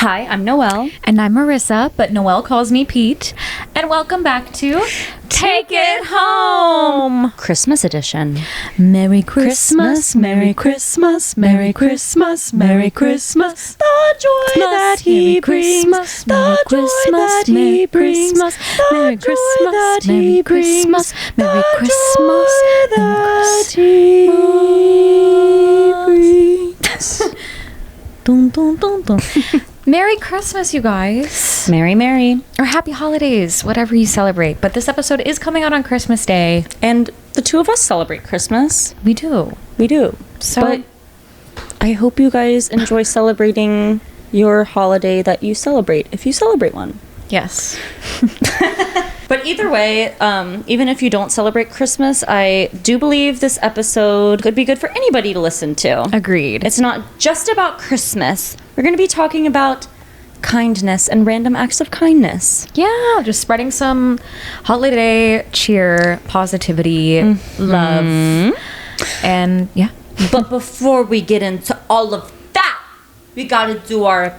Hi, I'm Noelle. And I'm Marissa, but Noelle calls me Pete. And welcome back to Take It Home! Christmas edition. Merry Christmas, Merry Christmas, Merry Christmas, Merry Christmas. The joy that he brings, the joy that he brings, Merry Christmas, Merry Christmas, Merry Christmas, that he brings. Dun, dun, dun, dun. Merry Christmas, you guys. Merry. Or happy holidays, whatever you celebrate. But this episode is coming out on Christmas Day. And the two of us celebrate Christmas. We do. We do. So But I hope you guys enjoy celebrating your holiday that you celebrate, if you celebrate one. yes. But either way, even if you don't celebrate Christmas, I do believe this episode could be good for anybody to listen to. Agreed. It's not just about Christmas. We're going to be talking about kindness and random acts of kindness. Yeah, just spreading some holiday cheer, positivity, love, and yeah. But before we get into all of that, we got to do our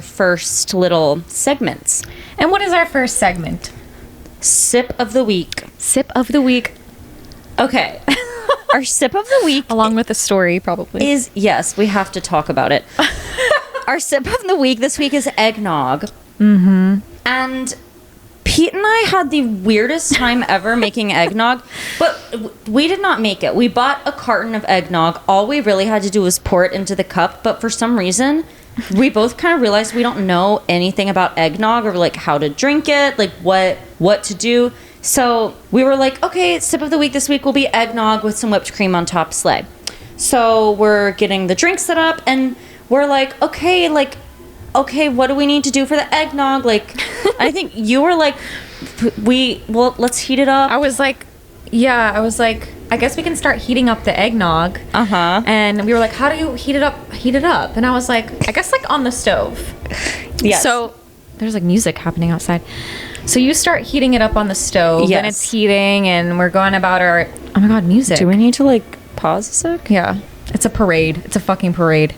first little segments. And what is our first segment? Sip of the week. Sip of the week, Okay. Our sip of the week along with a story, probably. is, yes, we have to talk about it. Our sip of the week this week is eggnog. Mm-hmm. And Pete and I had the weirdest time ever making eggnog, but we did not make it. We bought a carton of eggnog. All we really had to do was pour it into the cup, but for some reason, we both kind of realized we don't know anything about eggnog or like how to drink it, like what to do. So we were like, okay, sip of the week this week will be eggnog with some whipped cream on top, slay. So we're getting the drink set up and we're like, okay, what do we need to do for the eggnog? Like, I think you were like, let's heat it up. I was like, I guess we can start heating up the eggnog. Uh-huh. And we were like, how do you heat it up? Heat it up. And I was like, I guess like on the stove. Yes. So there's like music happening outside. So you start heating it up on the stove, Yes. and it's heating, and we're going about our, oh my God, music. Do we need to like pause a sec? Yeah. It's a parade. It's a fucking parade.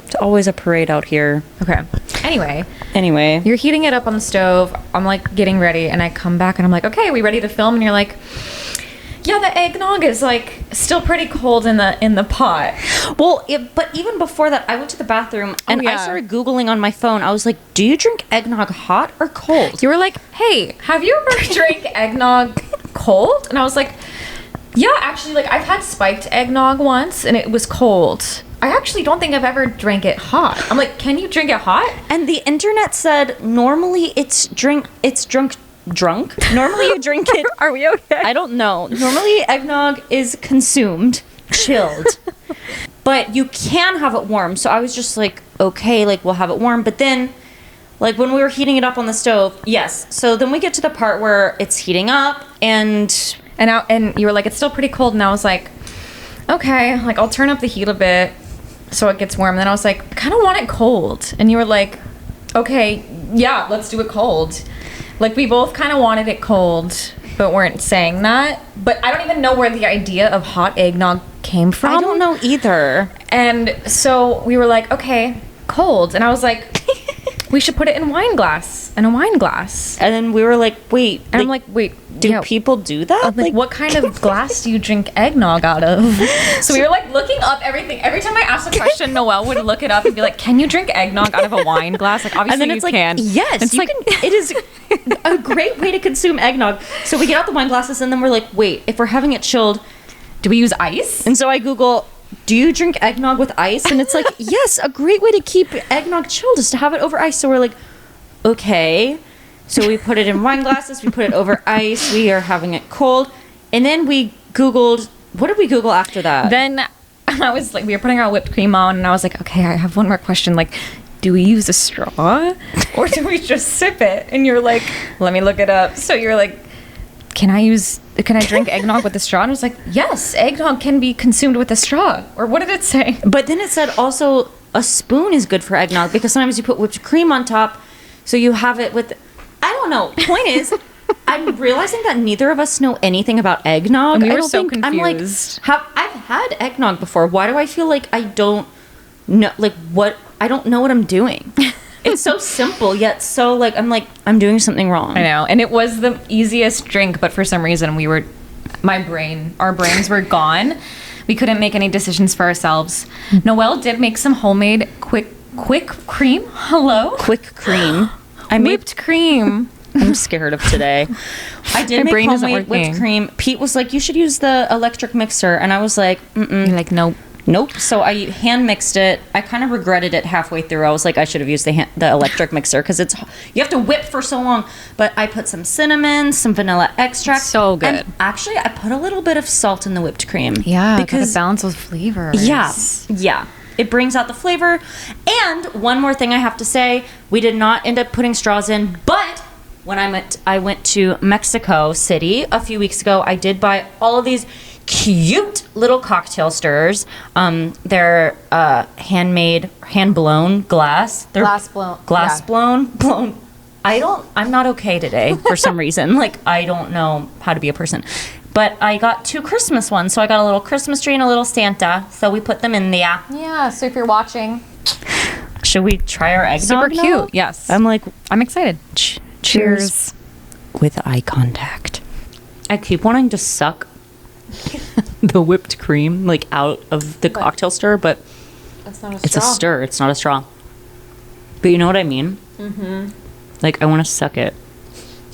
It's always a parade out here. Okay. Anyway, Anyway. you're heating it up on the stove. I'm like getting ready, and I come back and I'm like, okay, are we ready to film? And you're like, yeah, the eggnog is like still pretty cold in the pot. Well, but even before that, I went to the bathroom and I yeah. started Googling on my phone. I was like, do you drink eggnog hot or cold? You were like, hey, have you ever drank eggnog cold? And I was like, yeah, actually, like I've had spiked eggnog once and it was cold. I actually don't think I've ever drank it hot. I'm like, can you drink it hot? And the internet said normally it's drunk. Normally you drink it. Are we okay? I don't know. Normally eggnog is consumed, chilled. But you can have it warm. So I was just like, okay, like we'll have it warm. But then, like when we were heating it up on the stove, yes. So then we get to the part where it's heating up and And you were like, it's still pretty cold. And I was like, okay, like I'll turn up the heat a bit so it gets warm. And then I was like, I kind of want it cold. And you were like, okay, yeah, let's do it cold. Like we both kind of wanted it cold, but weren't saying that. But I don't even know where the idea of hot eggnog came from. I don't know either. And so we were like, okay, cold. And I was like, we should put it in a wine glass. And then we were like, wait. And I'm like, wait, do yeah, people do that? I'm like, what kind of glass do you drink eggnog out of? So we were like looking up everything. Every time I asked a question, Noelle would look it up and be like, can you drink eggnog out of a wine glass? Like, obviously and then you it's like, can. yes, It's you like, can. It is a great way to consume eggnog. So we get out the wine glasses and then we're like, wait, if we're having it chilled, do we use ice? and so I Google, do you drink eggnog with ice? And it's like, yes, a great way to keep eggnog chilled is to have it over ice. So we're like, okay. So we put it in wine glasses, we put it over ice, we are having it cold. And then we Googled, what did we Google after that? Then I was like, we were putting our whipped cream on, and I was like, okay, I have one more question. Like, do we use a straw or do we just sip it? And you're like, let me look it up. So you're like, can I drink eggnog with a straw? And I was like, yes, eggnog can be consumed with a straw. Or what did it say? But then it said also a spoon is good for eggnog because sometimes you put whipped cream on top. So you have it with, I don't know. Point is, I'm realizing that neither of us know anything about eggnog. And we I were don't so think, confused. I'm like, I've had eggnog before. Why do I feel like I don't know, like what, I don't know what I'm doing. It's so simple yet so like I'm doing something wrong. I know. And it was the easiest drink, but for some reason our brains were gone. We couldn't make any decisions for ourselves. Noelle did make some homemade quick cream. Hello? Quick cream. I made Whipped cream. I'm scared of today. I did My make brain isn't homemade whipped working. cream. Pete was like, you should use the electric mixer. And I was like, You're like, nope. nope. So I hand mixed it. I kind of regretted it halfway through. I was like, I should have used the electric mixer because you have to whip for so long. But I put some cinnamon, some vanilla extract. So good. And actually, I put a little bit of salt in the whipped cream. Yeah, because because it balances flavors. yeah. It brings out the flavor. And one more thing I have to say, we did not end up putting straws in, but when I went to Mexico City a few weeks ago, I did buy all of these cute little cocktail stirrers. They're handmade, hand-blown glass. They're Glass blown. I'm not okay today for some reason. Like, I don't know how to be a person. But I got 2 Christmas ones. So I got a little Christmas tree and a little Santa. So we put them in there. Yeah, so if you're watching. Should we try our eggnog Super now? cute. Yes. I'm excited. Cheers. With eye contact. I keep wanting to suck the whipped cream like out of the cocktail stir, but That's not a it's a stir. It's not a straw. But you know what I mean? Mm-hmm. Like, I want to suck it.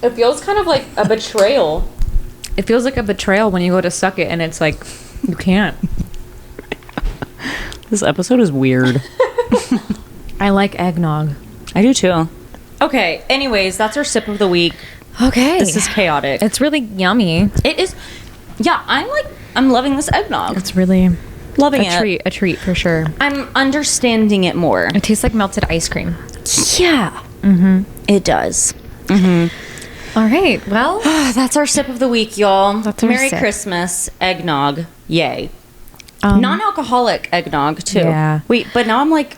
It feels kind of like a betrayal. It feels like a betrayal when you go to suck it and it's like, you can't. This episode is weird. I like eggnog. I do too. Okay, anyways, that's our sip of the week. Okay. This is chaotic. It's really yummy. It is. Yeah, I'm loving this eggnog. It's really Loving a treat for sure. I'm understanding it more. It tastes like melted ice cream. Yeah. Mm-hmm. It does. All right. Well, That's our sip of the week, y'all. That's our Merry sip. Christmas, eggnog. Yay. Non-alcoholic eggnog, too. Yeah. Wait, but now I'm like,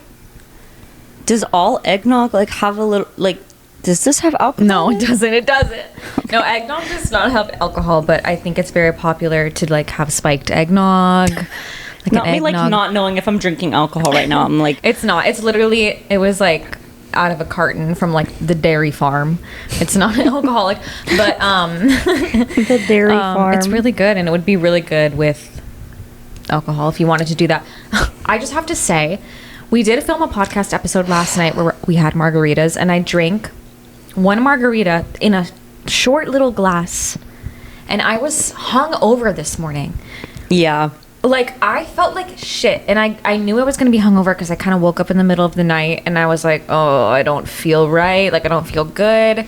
does all eggnog, like, have a little, like, does this have alcohol? no, it doesn't. It doesn't. No, eggnog does not have alcohol, but I think it's very popular to like have spiked eggnog. Like Not an me, like, eggnog. not knowing if I'm drinking alcohol right now. I'm like, It's not. It's literally. It was like out of a carton from like the dairy farm. It's not alcoholic, but the dairy farm. it's really good, and it would be really good with alcohol if you wanted to do that. I just have to say, we did film a podcast episode last night where we had margaritas, and I drank one margarita in a short little glass, and I was hung over this morning. Yeah. Like, I felt like shit, and I knew I was going to be hungover because I kind of woke up in the middle of the night, and I was like, oh, I don't feel right. Like, I don't feel good.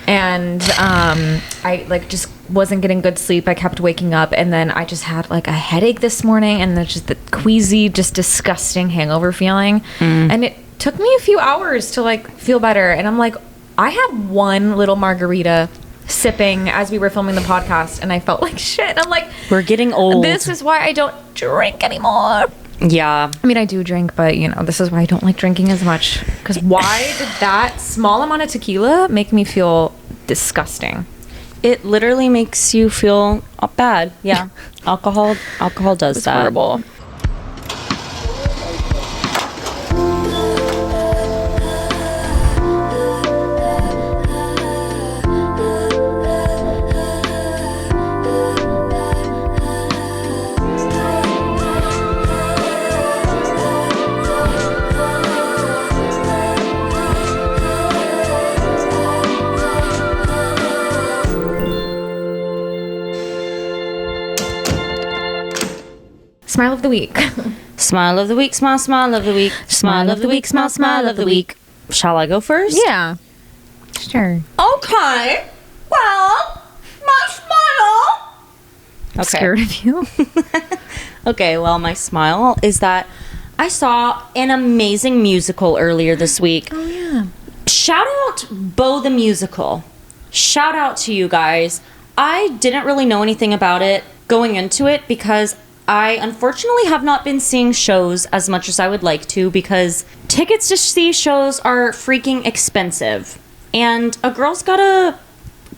And I, like, just wasn't getting good sleep. I kept waking up, and then I just had, like, a headache this morning, and then just the queasy, just disgusting hangover feeling. And it took me a few hours to, like, feel better. And I'm like, I had one little margarita sipping as we were filming the podcast, and I felt like shit. I'm like, We're getting old. this is why I don't drink anymore. Yeah. I mean, I do drink, but you know, this is why I don't like drinking as much. Because why did that small amount of tequila make me feel disgusting? It literally makes you feel bad. Yeah. Alcohol does It's that. horrible. Smile of the week. Smile of the week, smile of the week. Smile of the week, smile of the week. Shall I go first? Yeah. Sure. Okay. Well, my smile. Okay. Scared of you. Okay, well, my smile is that I saw an amazing musical earlier this week. Oh, yeah. Shout out Bo the Musical. Shout out to you guys. I didn't really know anything about it going into it because I unfortunately have not been seeing shows as much as I would like to because tickets to see shows are freaking expensive. And a girl's gotta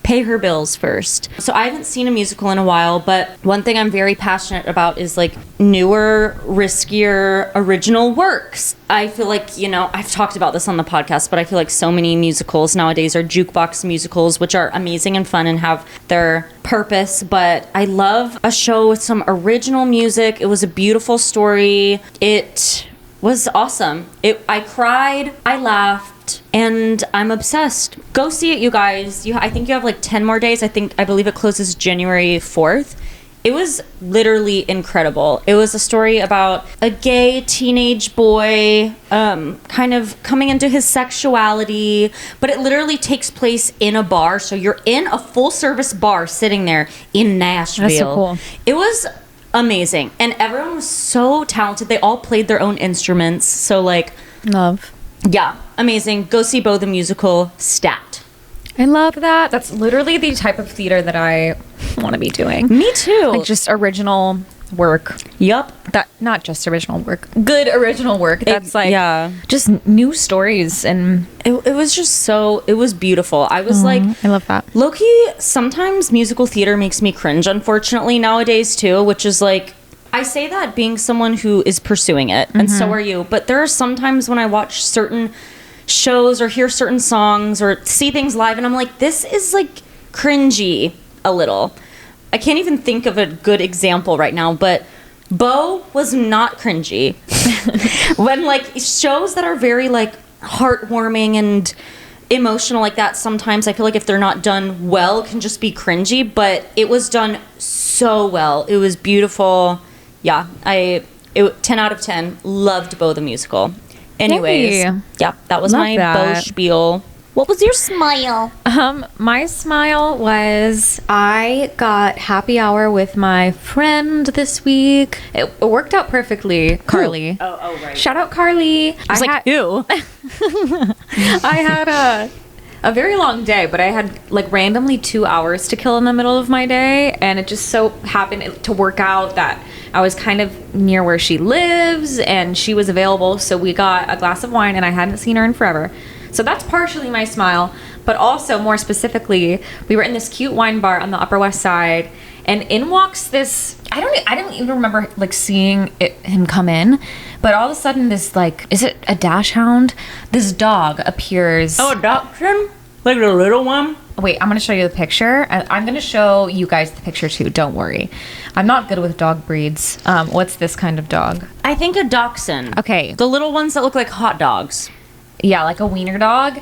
pay her bills first. So I haven't seen a musical in a while, but one thing I'm very passionate about is like newer, riskier, original works. I feel like, you know, I've talked about this on the podcast, but I feel like so many musicals nowadays are jukebox musicals, which are amazing and fun and have their purpose. But I love a show with some original music. It was a beautiful story. It was awesome. I cried, I laughed, and I'm obsessed. Go see it, you guys. I think you have like 10 more days. I believe it closes January 4th. It was literally incredible. It was a story about a gay teenage boy kind of coming into his sexuality, but it literally takes place in a bar. So you're in a full service bar sitting there in Nashville. That's so cool. It was amazing. And everyone was so talented. They all played their own instruments. So like, Love. yeah, amazing. Go see Bo the Musical stat. I love that. That's literally the type of theater that I want to be doing. Me too. Like just original work. Yup. That not just original work. Good original work. That's like just new stories and It was just so, it was beautiful. I was like, I love that. low-key, sometimes musical theater makes me cringe, unfortunately, nowadays too, which is like, I say that being someone who is pursuing it, and so are you, but there are some times when I watch certain shows or hear certain songs or see things live and I'm like, this is like cringy a little. I can't even think of a good example right now, but Bo was not cringy. When like shows that are very like heartwarming and emotional like that, sometimes I feel like if they're not done well, it can just be cringy, but it was done so well. It was beautiful. Yeah, 10 out of 10. Loved Bo the Musical. Anyways, Yay. yeah, that was Love my that. Bo spiel. What was your smile? My smile was I got happy hour with my friend this week. It worked out perfectly, Carly. Oh, right. Shout out Carly. I was like, who? I had a very long day, but I had like randomly 2 hours to kill in the middle of my day, and it just so happened to work out that I was kind of near where she lives and she was available, so we got a glass of wine and I hadn't seen her in forever. So that's partially my smile, but also more specifically, we were in this cute wine bar on the Upper West Side, and in walks this, I don't even remember like seeing him come in, but all of a sudden this like, is it a dachshund? This dog appears. Oh, adoption? Like the little one? Wait, I'm going to show you the picture. I'm going to show you guys the picture too. Don't worry. I'm not good with dog breeds. What's this kind of dog? I think a dachshund. Okay. The little ones that look like hot dogs. Yeah, like a wiener dog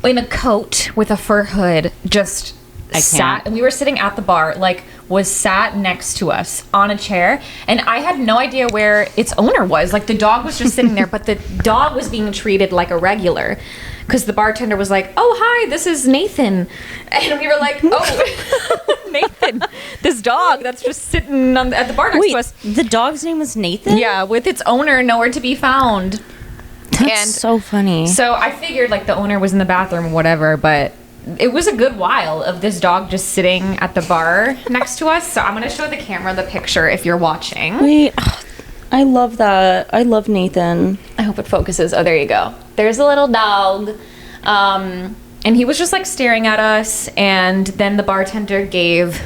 in a coat with a fur hood, just sat. And we were sitting at the bar, like was sat next to us on a chair. And I had no idea where its owner was. Like the dog was just sitting there, but the dog was being treated like a regular. Because the bartender was like, oh, hi, this is Nathan. And we were like, oh, Nathan, this dog that's just sitting at the bar next to us. The dog's name was Nathan? Yeah, with its owner nowhere to be found. That's so funny. So I figured like the owner was in the bathroom or whatever, but it was a good while of this dog just sitting at the bar next to us. So I'm going to show the camera the picture if you're watching. Wait, I love that. I love Nathan. I hope it focuses. Oh, there you go. There's a little dog. And he was just like staring at us, and then the bartender gave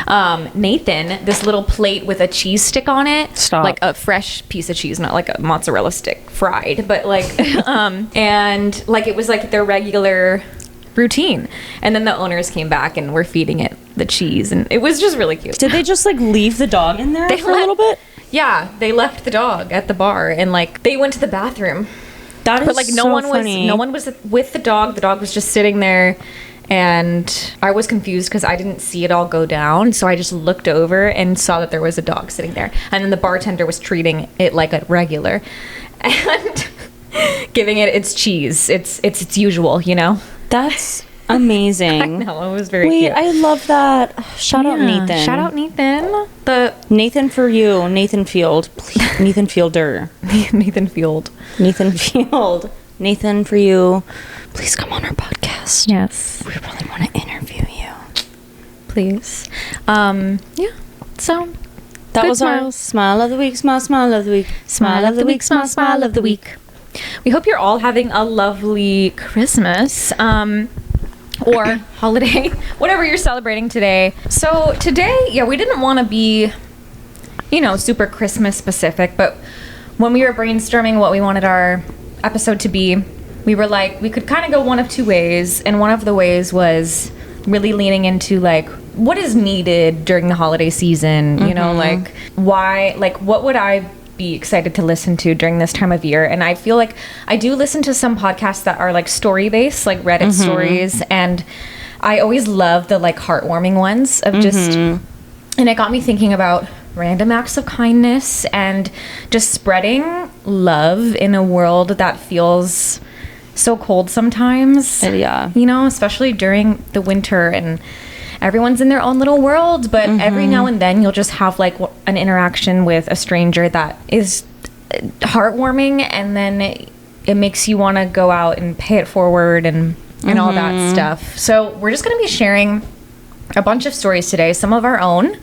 Nathan this little plate with a cheese stick on it. Stop. Like a fresh piece of cheese, not like a mozzarella stick fried, but like and like it was like their regular routine. And then the owners came back and were feeding it the cheese, and it was just really cute. Did they just like leave the dog in there for a little bit? Yeah, they left the dog at the bar, and like they went to the bathroom. That is But like no one was with the dog. The dog was just sitting there, and I was confused because I didn't see it all go down. So I just looked over and saw that there was a dog sitting there, and then the bartender was treating it like a regular, and giving it its cheese. It's usual, you know. That's amazing. I know, it was very Wait, cute. I love that. Shout out Yeah. Nathan. Shout out Nathan. The Nathan for you. Nathan Field. Please. Nathan Fielder. Nathan Field. Nathan Field. Nathan for you. Please come on our podcast. Yes, We really want to interview you. please. Yeah. So That Good was our smiles. smile of the week. Smile of the week. Smile of the week, smile of the week. We hope you're all having a lovely Christmas. or holiday, whatever you're celebrating today. So today, yeah, we didn't want to be, super Christmas specific, but when we were brainstorming what we wanted our episode to be, we were like, we could kind of go one of two ways, and one of the ways was really leaning into like what is needed during the holiday season, like why, like what would I be excited to listen to during this time of year. And I feel like I do listen to some podcasts that are like story based, like Reddit stories, and I always love the like heartwarming ones of just, and it got me thinking about random acts of kindness and just spreading love in a world that feels so cold sometimes. Yeah. Especially during the winter and everyone's in their own little world, but every now and then you'll just have like an interaction with a stranger that is heartwarming, and then it makes you want to go out and pay it forward and all that stuff. So we're just going to be sharing a bunch of stories today, some of our own.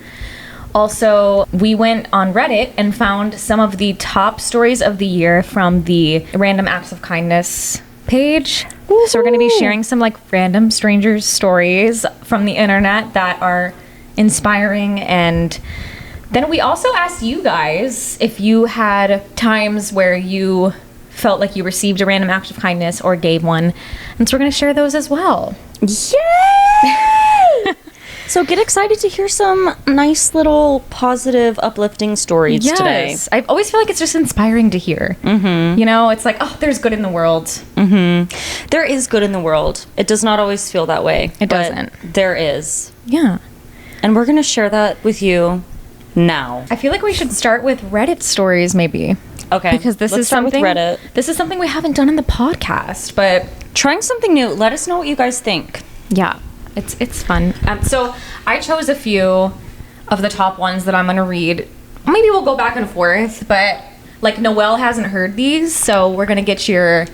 Also, we went on Reddit and found some of the top stories of the year from the Random Acts of Kindness page. Woo-hoo. So we're going to be sharing some like random strangers stories from the internet that are inspiring. And then we also asked you guys if you had times where you felt like you received a random act of kindness or gave one. And so we're going to share those as well. Yay! So get excited to hear some nice little positive, uplifting stories today. I always feel like it's just inspiring to hear. It's like, oh, there's good in the world. There is good in the world. It does not always feel that way. It doesn't. There is. Yeah. And we're going to share that with you now. I feel like we should start with Reddit stories maybe. Okay. Because this is something we haven't done in the podcast, but trying something new. Let us know what you guys think. Yeah. It's fun. So I chose a few of the top ones that I'm going to read. Maybe we'll go back and forth, but like Noelle hasn't heard these, so we're going to get your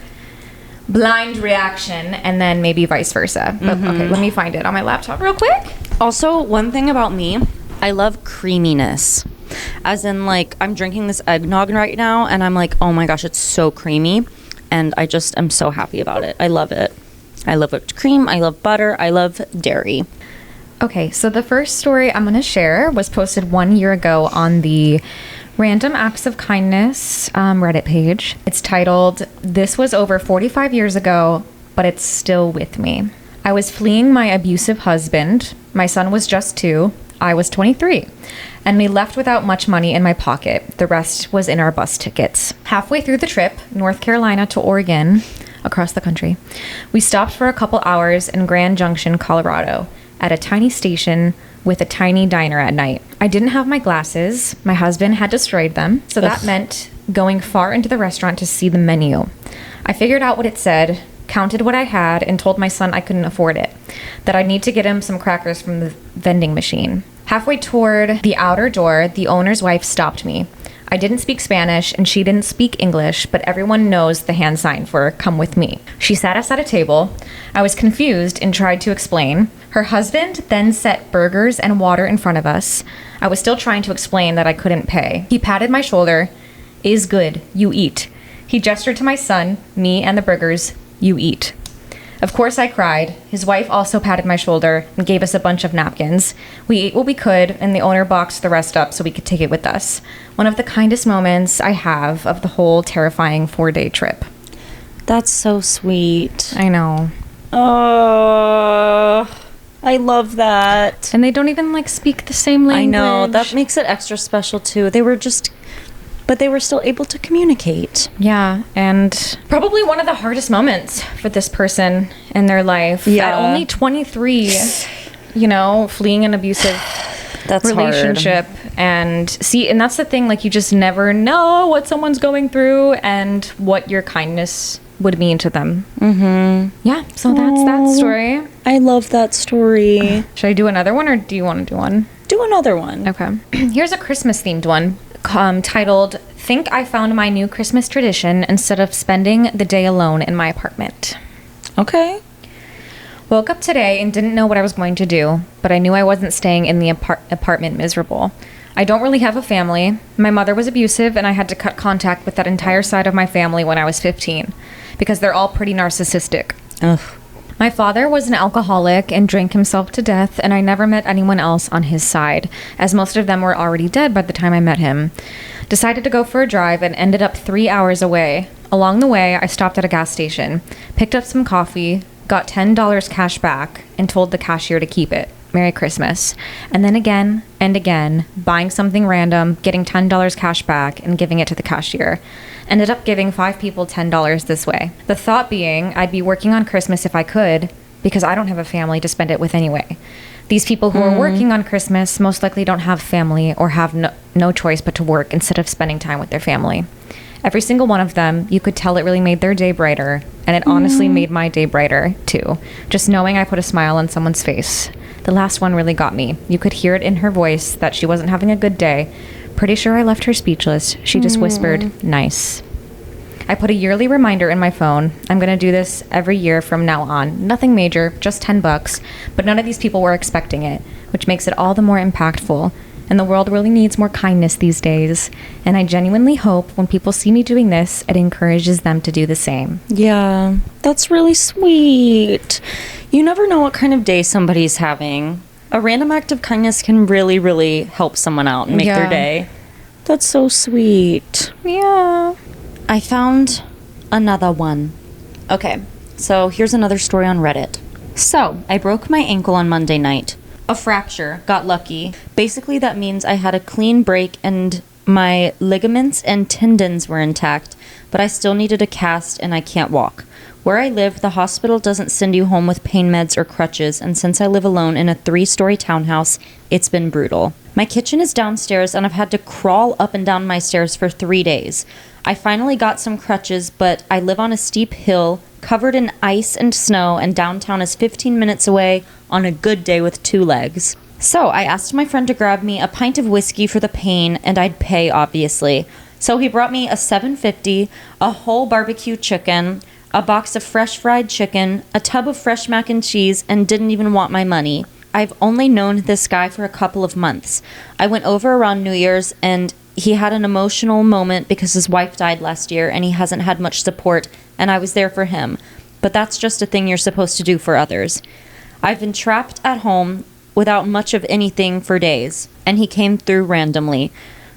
blind reaction and then maybe vice versa. But okay, let me find it on my laptop real quick. Also, one thing about me, I love creaminess. As in, like, I'm drinking this eggnog right now, and I'm like, oh my gosh, it's so creamy. And I just am so happy about it. I love it. I love whipped cream. I love butter. I love dairy. Okay, so the first story I'm going to share was posted 1 year ago on the Random Acts of Kindness Reddit page. It's titled, "This was over 45 years ago, but it's still with me." I was fleeing my abusive husband. My son was just 2. I was 23. And we left without much money in my pocket. The rest was in our bus tickets. Halfway through the trip, North Carolina to Oregon, across the country, we stopped for a couple hours in Grand Junction, Colorado, at a tiny station with a tiny diner at night. I didn't have my glasses. My husband had destroyed them, so that meant going far into the restaurant to see the menu. I figured out what it said, counted what I had, and told my son I couldn't afford it, that I'd need to get him some crackers from the vending machine. Halfway toward the outer door, the owner's wife stopped me. I didn't speak Spanish and she didn't speak English, but everyone knows the hand sign for "come with me." She sat us at a table. I was confused and tried to explain. Her husband then set burgers and water in front of us. I was still trying to explain that I couldn't pay. He patted my shoulder. "Is good. You eat." He gestured to my son, me, and the burgers. "You eat." Of course I cried. His wife also patted my shoulder and gave us a bunch of napkins. We ate what we could, and the owner boxed the rest up so we could take it with us. One of the kindest moments I have of the whole terrifying 4-day trip. That's so sweet. I know. Oh, I love that. And they don't even like speak the same language. I know. That makes it extra special too. But they were still able to communicate. Yeah, and probably one of the hardest moments for this person in their life. Yeah. At only 23, fleeing an abusive relationship. Hard. And that's the thing, like, you just never know what someone's going through and what your kindness would mean to them. Yeah, so that's that story. I love that story. Should I do another one, or do you want to do one? Do another one. Okay. Here's a Christmas-themed one. Titled, "Think I Found My New Christmas Tradition Instead of Spending the Day Alone in My Apartment." Okay. Woke up today and didn't know what I was going to do, but I knew I wasn't staying in the apartment miserable. I don't really have a family. My mother was abusive, and I had to cut contact with that entire side of my family when I was 15, because they're all pretty narcissistic. Ugh. My father was an alcoholic and drank himself to death, and I never met anyone else on his side, as most of them were already dead by the time I met him. Decided to go for a drive and ended up 3 hours away. Along the way, I stopped at a gas station, picked up some coffee, got $10 cash back, and told the cashier to keep it. Merry Christmas. And then again and again, buying something random, getting $10 cash back, and giving it to the cashier. Ended up giving 5 people $10 this way. The thought being, I'd be working on Christmas if I could, because I don't have a family to spend it with anyway. These people who are working on Christmas most likely don't have family or have no choice but to work instead of spending time with their family. Every single one of them, you could tell it really made their day brighter, and it honestly made my day brighter, too. Just knowing I put a smile on someone's face. The last one really got me. You could hear it in her voice that she wasn't having a good day. Pretty sure I left her speechless. She just whispered, "Nice." I put a yearly reminder in my phone. I'm going to do this every year from now on. Nothing major, just $10, but none of these people were expecting it, which makes it all the more impactful. And the world really needs more kindness these days. And I genuinely hope when people see me doing this, it encourages them to do the same. Yeah, that's really sweet. You never know what kind of day somebody's having. A random act of kindness can really, really help someone out and make their day. That's so sweet. Yeah. I found another one. Okay, so here's another story on Reddit. So, I broke my ankle on Monday night. A fracture, got lucky. Basically, that means I had a clean break and my ligaments and tendons were intact, but I still needed a cast and I can't walk. Where I live, the hospital doesn't send you home with pain meds or crutches, and since I live alone in a 3-story townhouse, it's been brutal. My kitchen is downstairs and I've had to crawl up and down my stairs for 3 days. I finally got some crutches, but I live on a steep hill covered in ice and snow, and downtown is 15 minutes away on a good day with 2 legs. So I asked my friend to grab me a pint of whiskey for the pain, and I'd pay, obviously. So he brought me a $7.50, a whole barbecue chicken, a box of fresh fried chicken, a tub of fresh mac and cheese, and didn't even want my money. I've only known this guy for a couple of months. I went over around New Year's, and he had an emotional moment because his wife died last year and he hasn't had much support, and I was there for him. But that's just a thing you're supposed to do for others. I've been trapped at home without much of anything for days, and he came through randomly.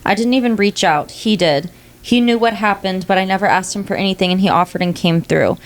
I didn't even reach out. He did. He knew what happened, but I never asked him for anything, and he offered and came through.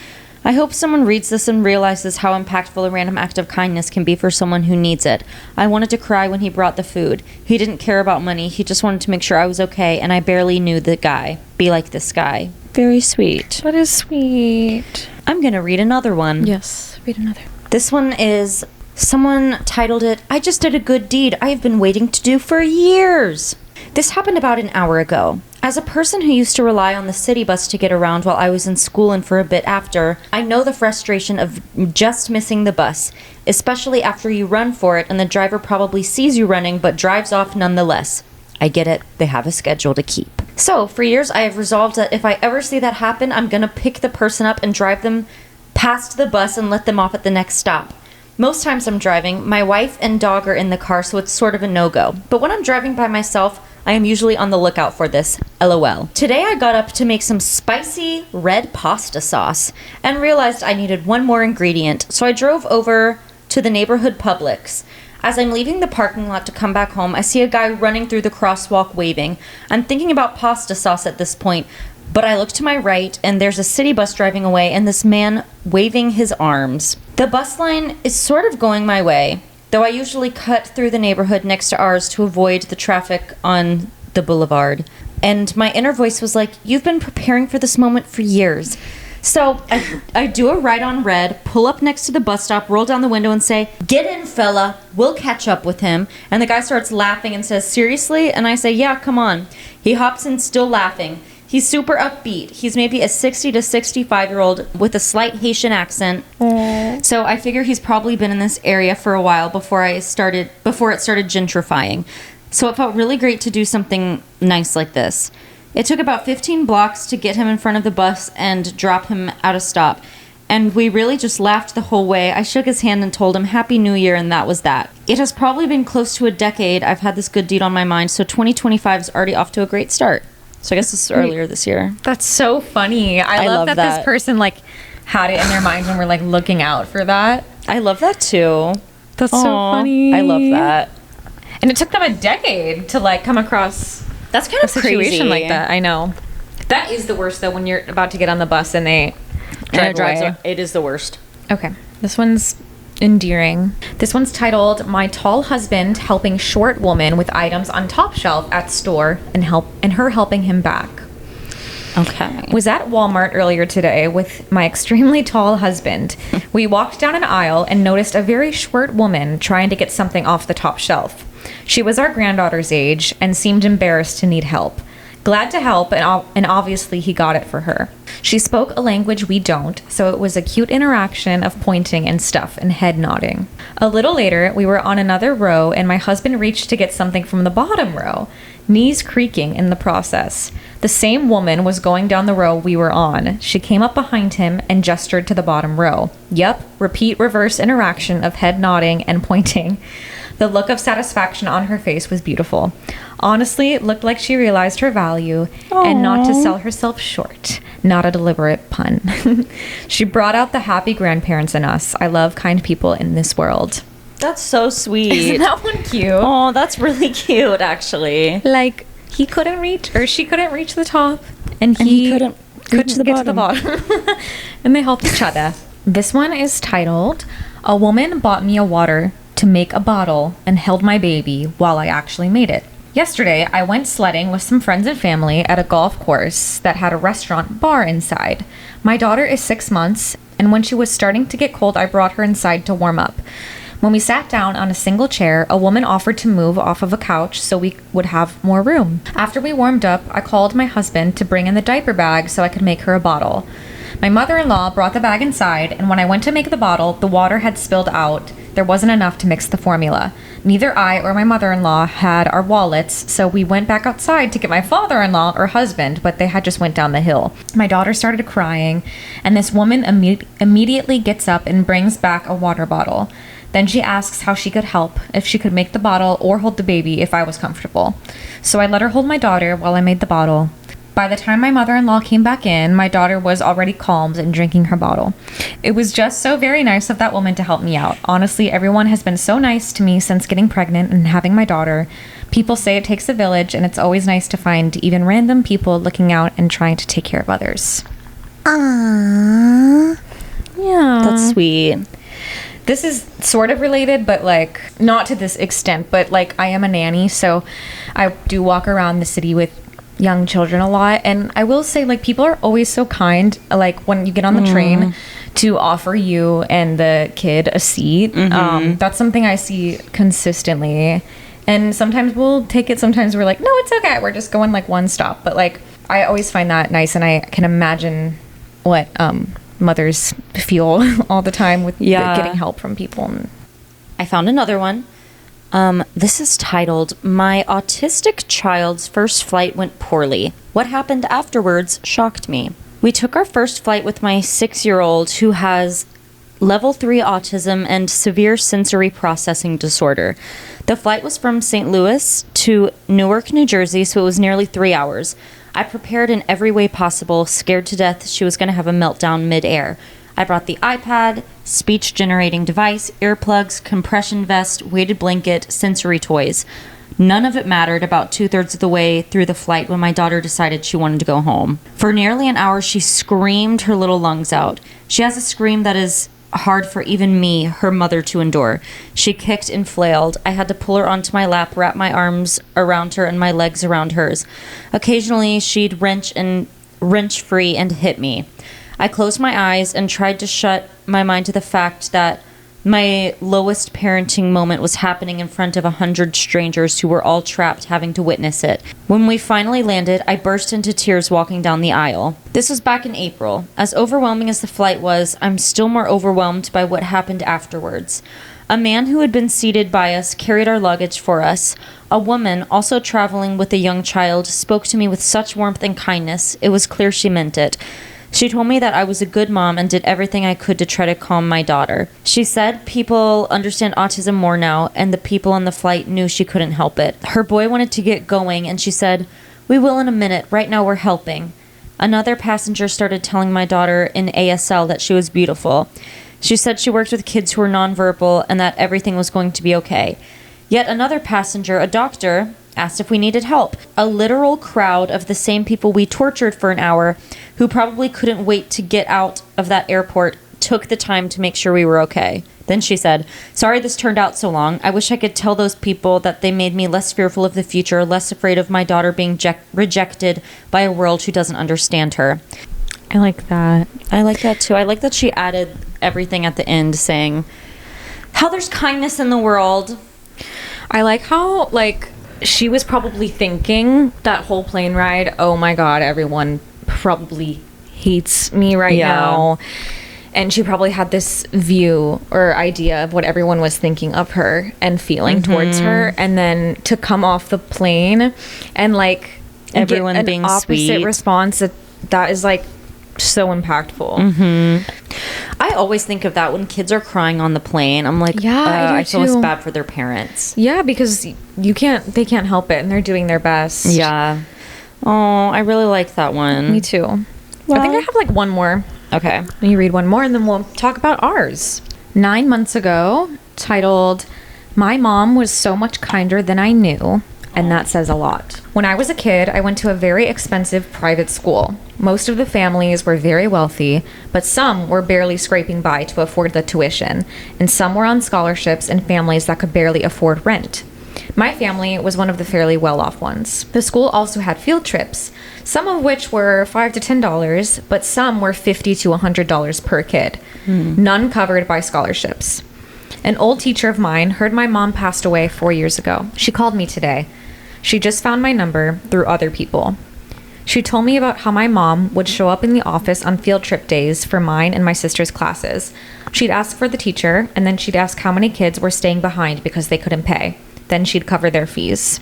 I hope someone reads this and realizes how impactful a random act of kindness can be for someone who needs it. I wanted to cry when he brought the food. He didn't care about money. He just wanted to make sure I was okay, and I barely knew the guy. Be like this guy. Very sweet. That is sweet. I'm going to read another one. Yes, read another. This one is, someone titled it, "I just did a good deed I have been waiting to do for years." This happened about an hour ago. As a person who used to rely on the city bus to get around while I was in school and for a bit after, I know the frustration of just missing the bus, especially after you run for it and the driver probably sees you running but drives off nonetheless. I get it, they have a schedule to keep. So, for years I have resolved that if I ever see that happen, I'm gonna pick the person up and drive them past the bus and let them off at the next stop. Most times I'm driving, my wife and dog are in the car, so it's sort of a no-go. But when I'm driving by myself, I am usually on the lookout for this. LOL. Today I got up to make some spicy red pasta sauce and realized I needed one more ingredient, so I drove over to the neighborhood Publix. As I'm leaving the parking lot to come back home, I see a guy running through the crosswalk waving. I'm thinking about pasta sauce at this point, but I look to my right and there's a city bus driving away and this man waving his arms. The bus line is sort of going my way, though I usually cut through the neighborhood next to ours to avoid the traffic on the boulevard. And my inner voice was like, you've been preparing for this moment for years. So I do a right on red, pull up next to the bus stop, roll down the window and say, "Get in, fella, we'll catch up with him." And the guy starts laughing and says, "Seriously?" And I say, "Yeah, come on." He hops in still laughing. He's super upbeat. He's maybe a 60 to 65-year-old with a slight Haitian accent. So I figure he's probably been in this area for a while before it started gentrifying. So it felt really great to do something nice like this. It took about 15 blocks to get him in front of the bus and drop him at a stop. And we really just laughed the whole way. I shook his hand and told him Happy New Year, and that was that. It has probably been close to a decade I've had this good deed on my mind, so 2025 is already off to a great start. So I guess this is earlier this year. That's so funny. I love that this person had it in their minds and were like looking out for that. I love that too. That's so Aw, funny. I love that. And it took them a decade to like come across That's kind a of situation crazy. like that. I know. That is the worst though, when you're about to get on the bus and they drive away. It is the worst. Okay, this one's endearing. This one's titled "My Tall Husband Helping Short Woman with Items on Top Shelf at Store and her helping him back." Okay. Was at Walmart earlier today with my extremely tall husband. We walked down an aisle and noticed a very short woman trying to get something off the top shelf. She was our granddaughter's age and seemed embarrassed to need help. Glad to help, and obviously he got it for her. She spoke a language we don't, so it was a cute interaction of pointing and stuff and head nodding. A little later, we were on another row and my husband reached to get something from the bottom row, knees creaking in the process. The same woman was going down the row we were on. She came up behind him and gestured to the bottom row. Yep, repeat reverse interaction of head nodding and pointing. The look of satisfaction on her face was beautiful. Honestly, it looked like she realized her value and not to sell herself short. Not a deliberate pun. She brought out the happy grandparents in us. I love kind people in this world. That's so sweet. Isn't that one cute? Oh, that's really cute, actually. Like, he couldn't reach, or she couldn't reach the top, and he couldn't reach the get to the bottom. And they helped each other. This one is titled, "A woman bought me a water to make a bottle and held my baby while I actually made it." Yesterday, I went sledding with some friends and family at a golf course that had a restaurant bar inside. My daughter is 6 months, and when she was starting to get cold, I brought her inside to warm up. When we sat down on a single chair, a woman offered to move off of a couch so we would have more room. After we warmed up, I called my husband to bring in the diaper bag so I could make her a bottle. My mother-in-law brought the bag inside, and when I went to make the bottle, the water had spilled out. There wasn't enough to mix the formula. Neither I or my mother-in-law had our wallets, so we went back outside to get my father-in-law or husband, but they had just went down the hill. My daughter started crying, and this woman immediately gets up and brings back a water bottle. Then she asks how she could help, if she could make the bottle or hold the baby if I was comfortable. So I let her hold my daughter while I made the bottle. By the time my mother-in-law came back in, my daughter was already calmed and drinking her bottle. It was just so very nice of that woman to help me out. Honestly, everyone has been so nice to me since getting pregnant and having my daughter. People say it takes a village, and it's always nice to find even random people looking out and trying to take care of others. Aww. Yeah. That's sweet. This is sort of related, but like not to this extent, but like I am a nanny, so I do walk around the city with young children a lot, and I will say, like, people are always so kind, like when you get on the train, to offer you and the kid a seat. That's something I see consistently, and sometimes we'll take it, sometimes we're like, no, it's okay, we're just going like one stop. But like I always find that nice, and I can imagine what mothers feel all the time with getting help from people. I found another one. This is titled, "My Autistic Child's First Flight Went Poorly. What happened afterwards shocked me." We took our first flight with my 6-year-old who has level 3 autism and severe sensory processing disorder. The flight was from St. Louis to Newark, New Jersey, so it was nearly 3 hours. I prepared in every way possible, scared to death she was going to have a meltdown mid-air. I brought the iPad, speech-generating device, earplugs, compression vest, weighted blanket, sensory toys. None of it mattered about 2/3 of the way through the flight when my daughter decided she wanted to go home. For nearly an hour, she screamed her little lungs out. She has a scream that is hard for even me, her mother, to endure. She kicked and flailed. I had to pull her onto my lap, wrap my arms around her and my legs around hers. Occasionally, she'd wrench free and hit me. I closed my eyes and tried to shut my mind to the fact that my lowest parenting moment was happening in front of 100 strangers who were all trapped having to witness it. When we finally landed, I burst into tears walking down the aisle. This was back in April. As overwhelming as the flight was, I'm still more overwhelmed by what happened afterwards. A man who had been seated by us carried our luggage for us. A woman, also traveling with a young child, spoke to me with such warmth and kindness. It was clear she meant it. She told me that I was a good mom and did everything I could to try to calm my daughter. She said people understand autism more now, and the people on the flight knew she couldn't help it. Her boy wanted to get going, and she said, "We will in a minute. Right now we're helping." Another passenger started telling my daughter in ASL that she was beautiful. She said she worked with kids who were nonverbal and that everything was going to be okay. Yet another passenger, a doctor, asked if we needed help. A literal crowd of the same people we tortured for an hour, who probably couldn't wait to get out of that airport, took the time to make sure we were okay. Then she said, "Sorry this turned out so long. I wish I could tell those people that they made me less fearful of the future, less afraid of my daughter being rejected by a world who doesn't understand her." I like that. I like that too. I like that she added everything at the end saying how there's kindness in the world. I like how, like, she was probably thinking that whole plane ride, oh my God, everyone probably hates me right now. And she probably had this view or idea of what everyone was thinking of her and feeling towards her. And then to come off the plane and, like, everyone get an being opposite sweet response, that is, like, so impactful. I always think of that when kids are crying on the plane. I'm like, Yeah, I I do feel it's too. bad for their parents. Yeah, because they can't help it and they're doing their best. Yeah. Oh, I really like that one. Me too. I think I have like one more. Okay. Let me read one more and then we'll talk about ours. 9 months ago, titled, "My Mom Was So Much Kinder Than I Knew," and that says a lot. When I was a kid, I went to a very expensive private school. Most of the families were very wealthy, but some were barely scraping by to afford the tuition, and some were on scholarships and families that could barely afford rent. My family was one of the fairly well-off ones. The school also had field trips, some of which were $5 to $10, but some were $50 to $100 per kid, none covered by scholarships. An old teacher of mine heard my mom passed away 4 years ago. She called me today. She just found my number through other people. She told me about how my mom would show up in the office on field trip days for mine and my sister's classes. She'd ask for the teacher, and then she'd ask how many kids were staying behind because they couldn't pay. Then she'd cover their fees.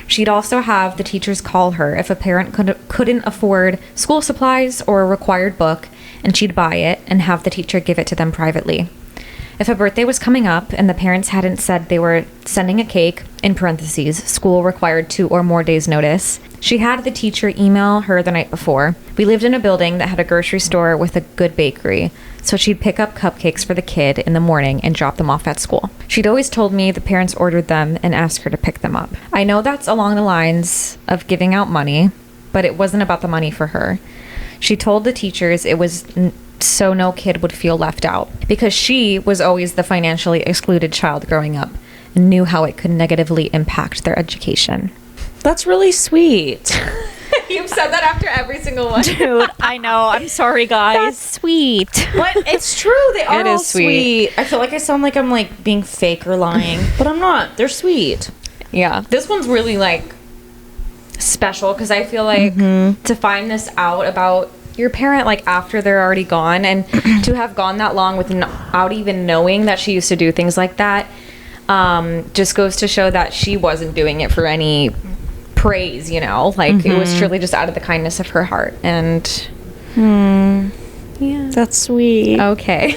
She'd also have the teachers call her if a parent couldn't afford school supplies or a required book, and she'd buy it and have the teacher give it to them privately. If a birthday was coming up and the parents hadn't said they were sending a cake, in parentheses, school required 2 or more days' notice, she had the teacher email her the night before. We lived in a building that had a grocery store with a good bakery, so she'd pick up cupcakes for the kid in the morning and drop them off at school. She'd always told me the parents ordered them and asked her to pick them up. I know that's along the lines of giving out money, but it wasn't about the money for her. She told the teachers it was so no kid would feel left out, because she was always the financially excluded child growing up and knew how it could negatively impact their education. That's really sweet. You've said that after every single one. Dude, I know. I'm sorry, guys. That's sweet. But it's true. They are It all is sweet. I feel like I sound like I'm like being fake or lying, but I'm not. They're sweet. Yeah. This one's really like special because I feel like to find this out about your parent like after they're already gone and to have gone that long without even knowing that she used to do things like that just goes to show that she wasn't doing it for any praise, you know, like it was truly just out of the kindness of her heart. And yeah, That's sweet. okay.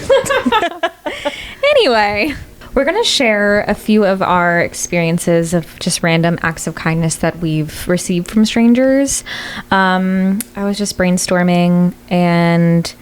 Anyway, we're going to share a few of our experiences of just random acts of kindness that we've received from strangers. I was just brainstorming, and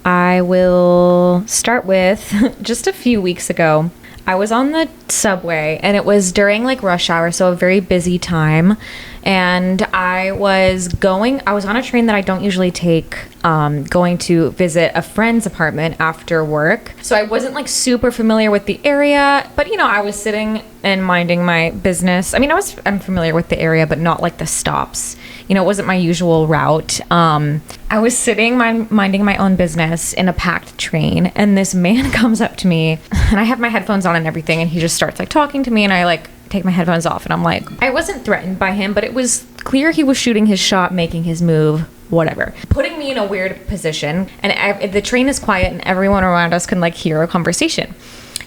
I will start with just a few weeks ago. I was on the subway, and it was during like rush hour, so a very busy time. And I was on a train that I don't usually take, going to visit a friend's apartment after work. So I wasn't like super familiar with the area, but you know, I was sitting and minding my business. I mean, I'm familiar with the area, but not like the stops. You know, it wasn't my usual route. I was sitting minding my own business in a packed train, and this man comes up to me, and I have my headphones on and everything, and he just starts like talking to me, and I like take my headphones off, and I'm like, I wasn't threatened by him, but it was clear he was shooting his shot, making his move, whatever, putting me in a weird position. And the train is quiet, and everyone around us can like hear a conversation,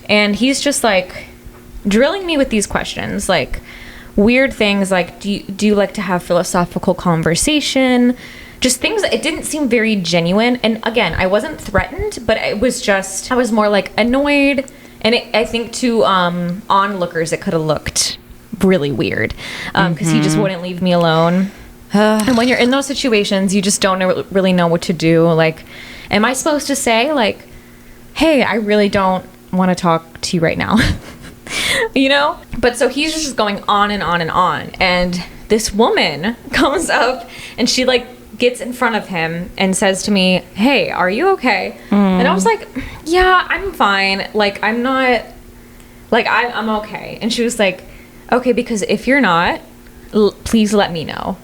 and he's just like drilling me with these questions, like weird things, like do you like to have philosophical conversation, just things. It didn't seem very genuine. And again, I wasn't threatened, but I was more like annoyed. And I think to onlookers, it could have looked really weird because he just wouldn't leave me alone. And when you're in those situations, you just don't really know what to do. Like, am I supposed to say, like, hey, I really don't want to talk to you right now? You know? But so he's just going on and on and on. And this woman comes up and she, like, gets in front of him and says to me, hey, are you okay? And I was like, yeah, I'm fine. Like, I'm not, like, I'm okay. And she was like, okay, because if you're not, please let me know.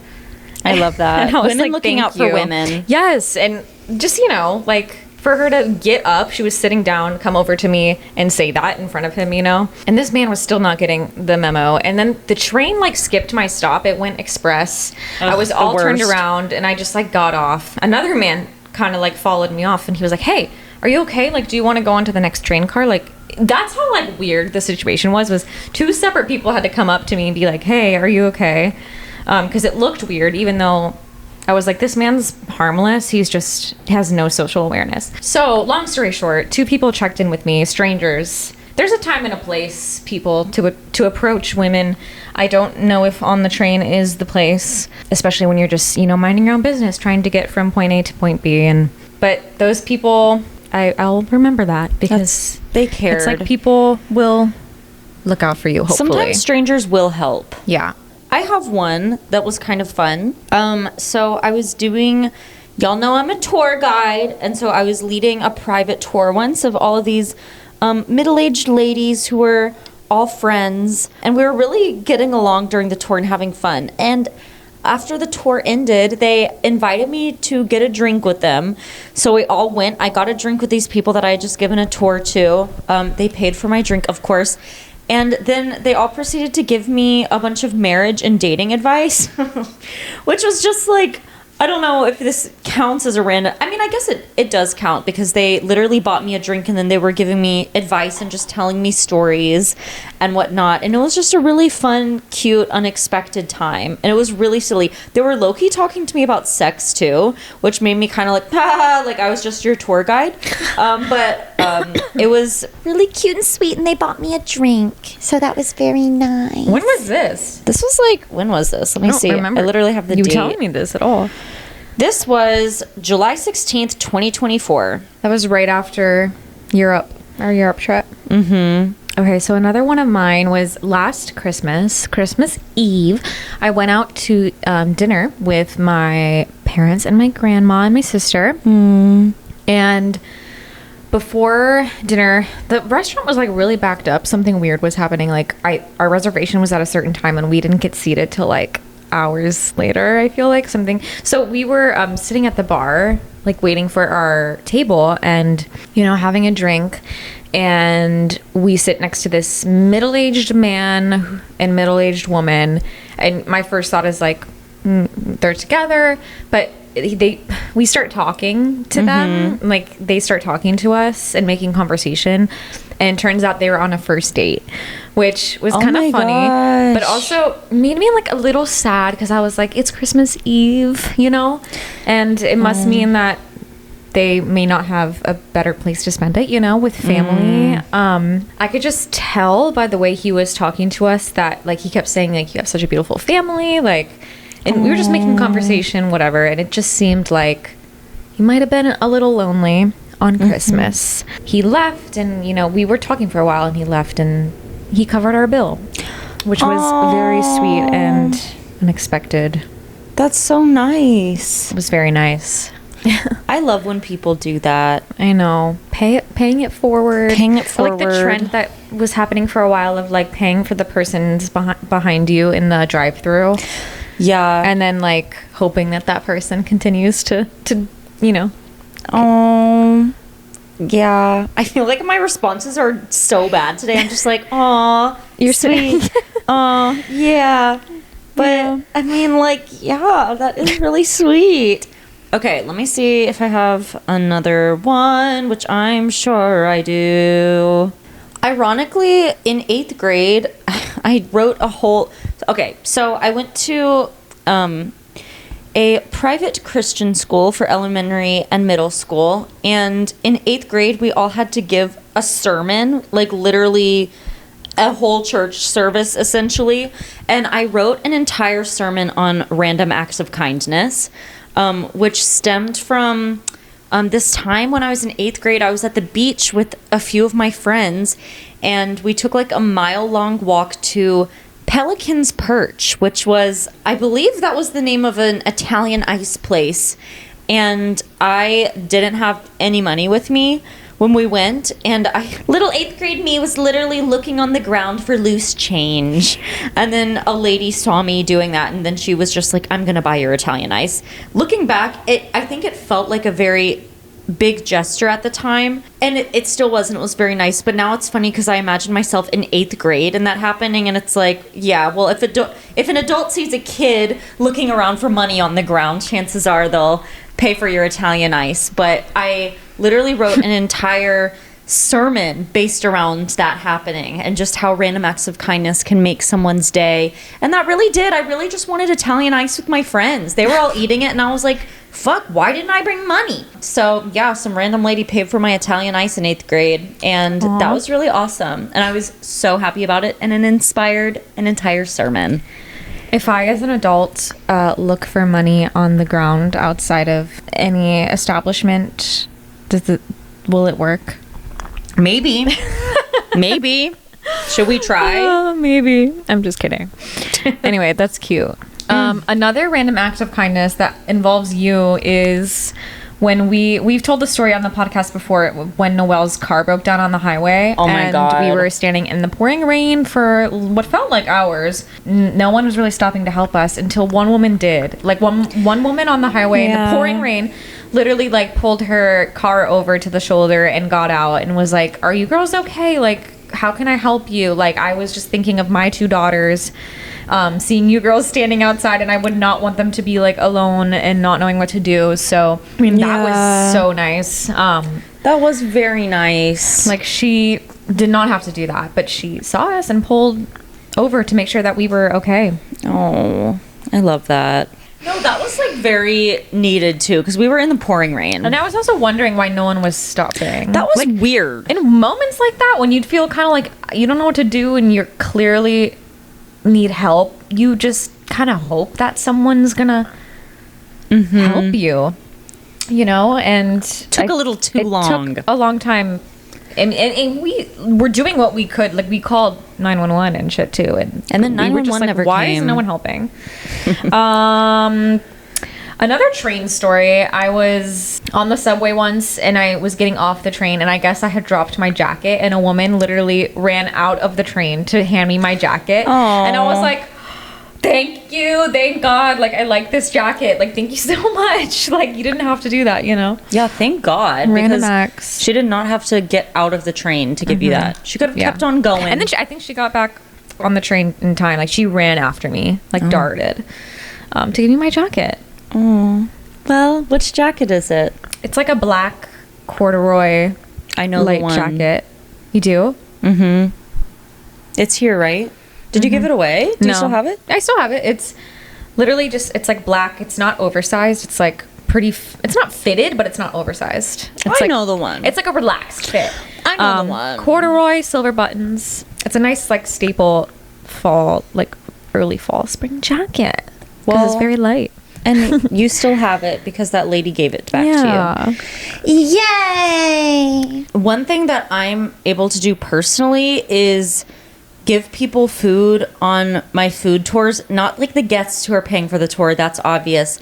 I love that. And I was Women like, looking out for women. Yes. And just, you know, like, for her to get up, she was sitting down, come over to me and say that in front of him, you know? And this man was still not getting the memo. And then the train, like, skipped my stop. It went express. I was all turned around and I just, like, got off. Another man kind of, like, followed me off and he was like, hey, are you okay? Like, do you want to go on to the next train car? Like, that's how, like, weird the situation was two separate people had to come up to me and be like, hey, are you okay? Because it looked weird, even though I was like, this man's harmless. He's just has no social awareness. So long story short, two people checked in with me, strangers. There's a time and a place, people, to approach women. I don't know if on the train is the place, especially when you're just, you know, minding your own business, trying to get from point A to point B. But those people, I'll remember that because they cared. It's like people will look out for you, hopefully. Sometimes strangers will help. Yeah. I have one that was kind of fun. So I was doing, y'all know I'm a tour guide, and so I was leading a private tour once of all of these middle-aged ladies who were all friends, and we were really getting along during the tour and having fun. And after the tour ended, they invited me to get a drink with them. So we all went. I got a drink with these people that I had just given a tour to. They paid for my drink, of course. And then they all proceeded to give me a bunch of marriage and dating advice, which was just like, I don't know if this counts as a random... I mean, I guess it does count because they literally bought me a drink and then they were giving me advice and just telling me stories and whatnot. And it was just a really fun, cute, unexpected time. And it was really silly. They were low-key talking to me about sex, too, which made me kind of like, like I was just your tour guide. But it was really cute and sweet, and they bought me a drink. So that was very nice. When was this? This was like, when was this? Let me see. Remember. I literally have the date. You telling me this at all. This was July 16th, 2024. That was right after Europe, our Europe trip. Mm-hmm. Okay, so another one of mine was last Christmas Eve. I went out to dinner with my parents and my grandma and my sister. And before dinner, the restaurant was like really backed up. Something weird was happening. Like our reservation was at a certain time and we didn't get seated till like hours later, I feel like something. So we were sitting at the bar, like waiting for our table and, you know, having a drink. And we sit next to this middle-aged man and middle-aged woman. And my first thought is like, they're together. But we start talking to them. Like they start talking to us and making conversation. And turns out they were on a first date, which was kind of funny, but also made me like a little sad because I was like, it's Christmas Eve, you know, and it must mean that they may not have a better place to spend it, you know, with family. I could just tell by the way he was talking to us that like he kept saying like, you have such a beautiful family, like, and we were just making conversation, whatever, and it just seemed like he might have been a little lonely on Christmas. He left and, you know, we were talking for a while and he left and he covered our bill, which was very sweet and unexpected. That's so nice. It was very nice. I love when people do that. I know. Paying it forward. Paying it forward. I like the trend that was happening for a while of like paying for the person's behind you in the drive-thru. Yeah. And then like hoping that person continues to you know. Yeah. I feel like my responses are so bad today. I'm just like, aw, You're sweet. Aw, yeah. But, yeah. I mean, like, yeah, that is really sweet. Okay, let me see if I have another one, which I'm sure I do. Ironically, in 8th grade, I wrote a whole... Okay, so I went to a private Christian school for elementary and middle school, and in 8th grade, we all had to give a sermon, like literally a whole church service essentially, and I wrote an entire sermon on random acts of kindness, which stemmed from this time when I was in 8th grade. I was at the beach with a few of my friends, and we took like a mile-long walk to Pelican's Perch, which was, I believe that was the name of an Italian ice place, and I didn't have any money with me when we went, and little 8th grade me was literally looking on the ground for loose change, and then a lady saw me doing that, and then she was just like, I'm gonna buy your Italian ice. Looking back, I think it felt like a very big gesture at the time, and it still wasn't. It was very nice, but now it's funny because I imagine myself in 8th grade and that happening, and it's like, yeah, well, if an adult sees a kid looking around for money on the ground, chances are they'll pay for your Italian ice. But I literally wrote an entire sermon based around that happening and just how random acts of kindness can make someone's day. And that really did. I really just wanted Italian ice with my friends. They were all eating it, and I was like, fuck, why didn't I bring money? So yeah, some random lady paid for my Italian ice in 8th grade, and that was really awesome. And I was so happy about it, and it inspired an entire sermon. If I, as an adult, look for money on the ground outside of any establishment, will it work? Maybe. Maybe. Should we try? Maybe. I'm just kidding. Anyway, that's cute. Another random act of kindness that involves you is when we've told the story on the podcast before, when Noelle's car broke down on the highway. Oh my God. And we were standing in the pouring rain for what felt like hours. No one was really stopping to help us until one woman did. Like one woman on the highway in the pouring rain literally like pulled her car over to the shoulder and got out and was like, are you girls okay? Like, how can I help you? Like, I was just thinking of my 2 daughters, seeing you girls standing outside, and I would not want them to be like alone and not knowing what to do. So I mean, that was so nice. That was very nice. Like, she did not have to do that, but she saw us and pulled over to make sure that we were okay. Oh, I love that. No, that was like very needed too, because we were in the pouring rain. And I was also wondering why no one was stopping. That was like, weird. In moments like that, when you'd feel kind of like you don't know what to do and you're clearly need help, you just kind of hope that someone's gonna help you, you know. And took a little too long. Took a long time, and we were doing what we could. Like, we called 911 and shit too, and then 911 we were just like, never why came. is no one helping? Another train story. I was on the subway once, and I was getting off the train, and I guess I had dropped my jacket, and a woman literally ran out of the train to hand me my jacket. Aww. And I was like, thank you, thank God, like, I like this jacket, like, thank you so much. Like, you didn't have to do that, you know? Yeah, thank God. Random because acts. she did not have to get out of the train to give you that. She could have kept on going. And then I think she got back on the train in time. Like, she ran after me, like, darted, to give me my jacket. Oh, well, which jacket is it? It's like a black corduroy, I know light the one. jacket. You do? Mm-hmm. It's here, right? Did you give it away? Do you still have it? I still have it. It's literally just, it's like black. It's not oversized. It's like pretty, it's not fitted, but it's not oversized. It's I know the one. It's like a relaxed fit. I know the one. Corduroy, silver buttons. It's a nice, like, staple fall, like, early fall, spring jacket. Because it's very light. And you still have it because that lady gave it back to you. Yay! One thing that I'm able to do personally is give people food on my food tours. Not like the guests who are paying for the tour, that's obvious.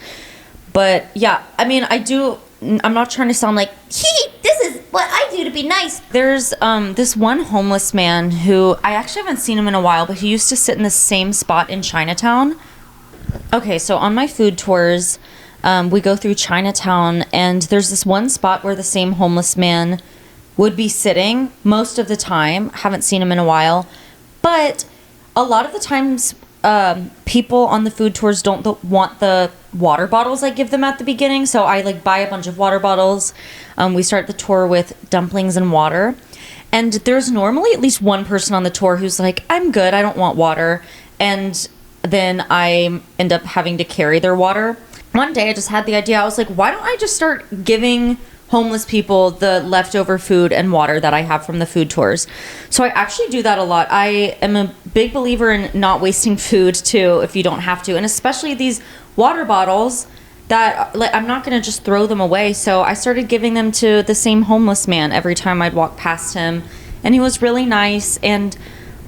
But yeah, I mean, I'm not trying to sound like, this is what I do to be nice. There's this one homeless man who, I actually haven't seen him in a while, but he used to sit in the same spot in Chinatown. Okay, so on my food tours, we go through Chinatown, and there's this one spot where the same homeless man would be sitting most of the time. Haven't seen him in a while. But a lot of the times, people on the food tours don't want the water bottles I give them at the beginning. So I like buy a bunch of water bottles. We start the tour with dumplings and water. And there's normally at least one person on the tour who's like, I'm good, I don't want water. And then I end up having to carry their water. One day I just had the idea, I was like, why don't I just start giving homeless people the leftover food and water that I have from the food tours. So I actually do that a lot. I am a big believer in not wasting food too if you don't have to, and especially these water bottles that, like, I'm not going to just throw them away. So I started giving them to the same homeless man every time I'd walk past him, and he was really nice, and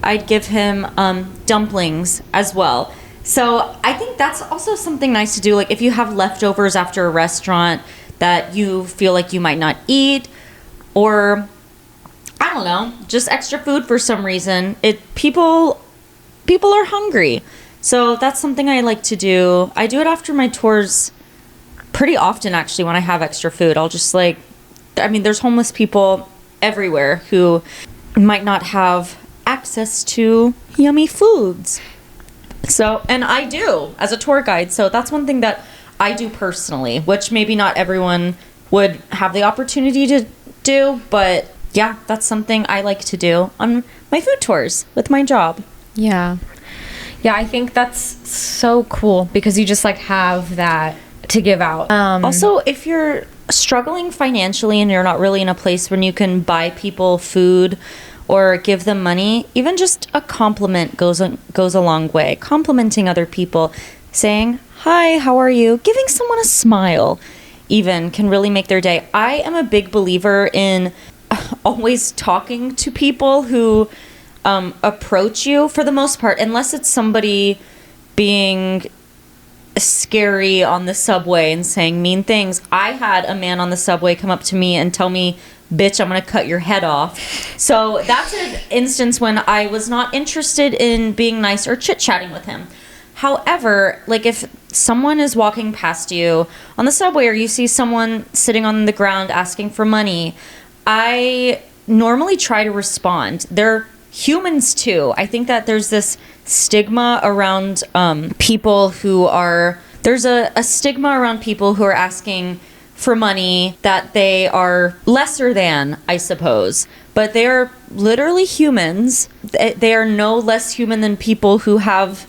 I'd give him dumplings as well. So I think that's also something nice to do. Like, if you have leftovers after a restaurant that you feel like you might not eat, or I don't know, just extra food for some reason, people are hungry. So that's something I like to do. I do it after my tours pretty often, actually. When I have extra food, I'll just, like, I mean, there's homeless people everywhere who might not have access to yummy foods. So, and I do as a tour guide. So that's one thing that I do personally, which maybe not everyone would have the opportunity to do, but yeah, that's something I like to do on my food tours with my job. Yeah. Yeah, I think that's so cool because you just, like, have that to give out. Also, if you're struggling financially and you're not really in a place when you can buy people food or give them money, even just a compliment goes a long way. Complimenting other people, saying, "Hi, how are you?" Giving someone a smile even can really make their day. I am a big believer in always talking to people who approach you, for the most part, unless it's somebody being scary on the subway and saying mean things. I had a man on the subway come up to me and tell me, "Bitch, I'm gonna cut your head off." So that's an instance when I was not interested in being nice or chit-chatting with him. However, like, if someone is walking past you on the subway or you see someone sitting on the ground asking for money, I normally try to respond. They're humans too. I think that there's this stigma around people who are, there's a stigma around people who are asking for money, that they are lesser than, I suppose. But they are literally humans. They are no less human than people who have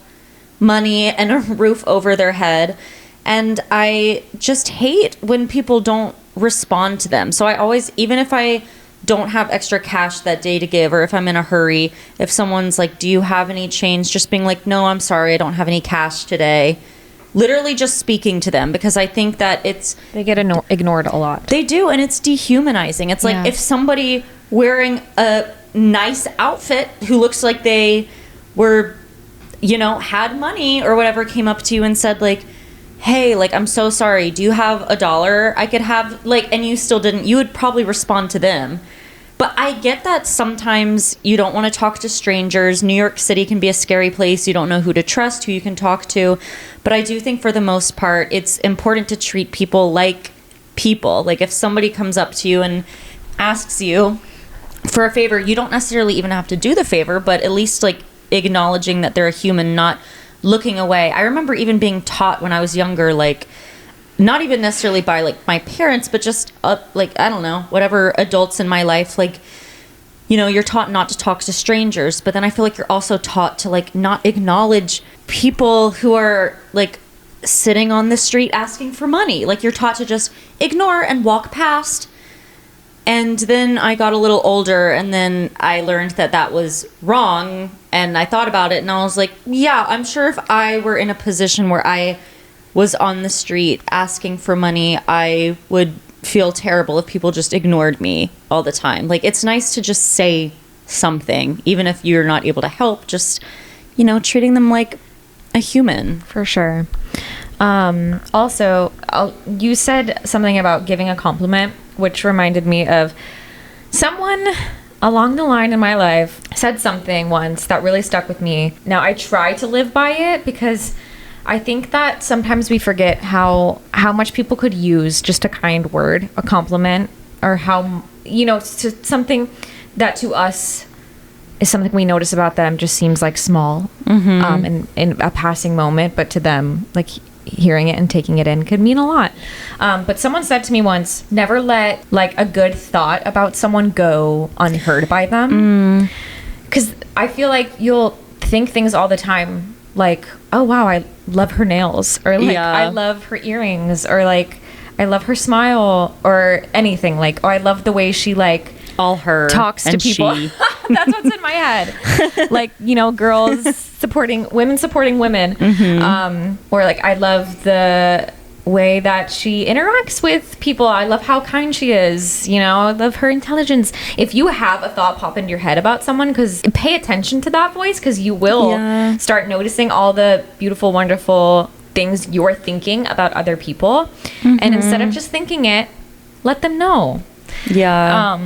money and a roof over their head. And I just hate when people don't respond to them. So I always, even if I don't have extra cash that day to give, or if I'm in a hurry, if someone's like, "Do you have any change?" just being like, "No, I'm sorry, I don't have any cash today." Literally just speaking to them, because I think that they get ignored a lot. They do, and it's dehumanizing. It's like if somebody wearing a nice outfit who looks like they were, had money or whatever, came up to you and said, like, "Hey, like, I'm so sorry, do you have $1 I could have?" Like, and you still didn't, you would probably respond to them. But I get that sometimes you don't want to talk to strangers. New York City can be a scary place. You don't know who to trust, who you can talk to. But I do think for the most part, it's important to treat people like people. Like, if somebody comes up to you and asks you for a favor, you don't necessarily even have to do the favor, but at least, like, acknowledging that they're a human, not looking away. I remember even being taught when I was younger, like, not even necessarily by, like, my parents, but just like, I don't know, whatever adults in my life, like, you're taught not to talk to strangers, but then I feel like you're also taught to, like, not acknowledge people who are, like, sitting on the street asking for money. Like, you're taught to just ignore and walk past. And then I got a little older, and then I learned that that was wrong, and I thought about it, and I was like, yeah, I'm sure if I were in a position where I was on the street asking for money, I would feel terrible if people just ignored me all the time. Like, it's nice to just say something, even if you're not able to help, just, treating them like a human. For sure. Also, you said something about giving a compliment, which reminded me of someone along the line in my life said something once that really stuck with me. Now, I try to live by it because I think that sometimes we forget how much people could use just a kind word, a compliment, or how, something that to us is something we notice about them just seems like small, in a passing moment, but to them, like, hearing it and taking it in could mean a lot. But someone said to me once, never let, like, a good thought about someone go unheard by them. Because I feel like you'll think things all the time, like, "Oh wow, I love her nails," or like, "I love her earrings," or like, I love her smile, or anything, like, oh, I love the way she like All her talks to and people. she. That's what's in my head. Like, you know, girls supporting women, or like, I love the way that she interacts with people. I love how kind she is. You know, I love her intelligence. If you have a thought pop into your head about someone, because pay attention to that voice, because you will start noticing all the beautiful, wonderful things you're thinking about other people. And instead of just thinking it, let them know. Yeah.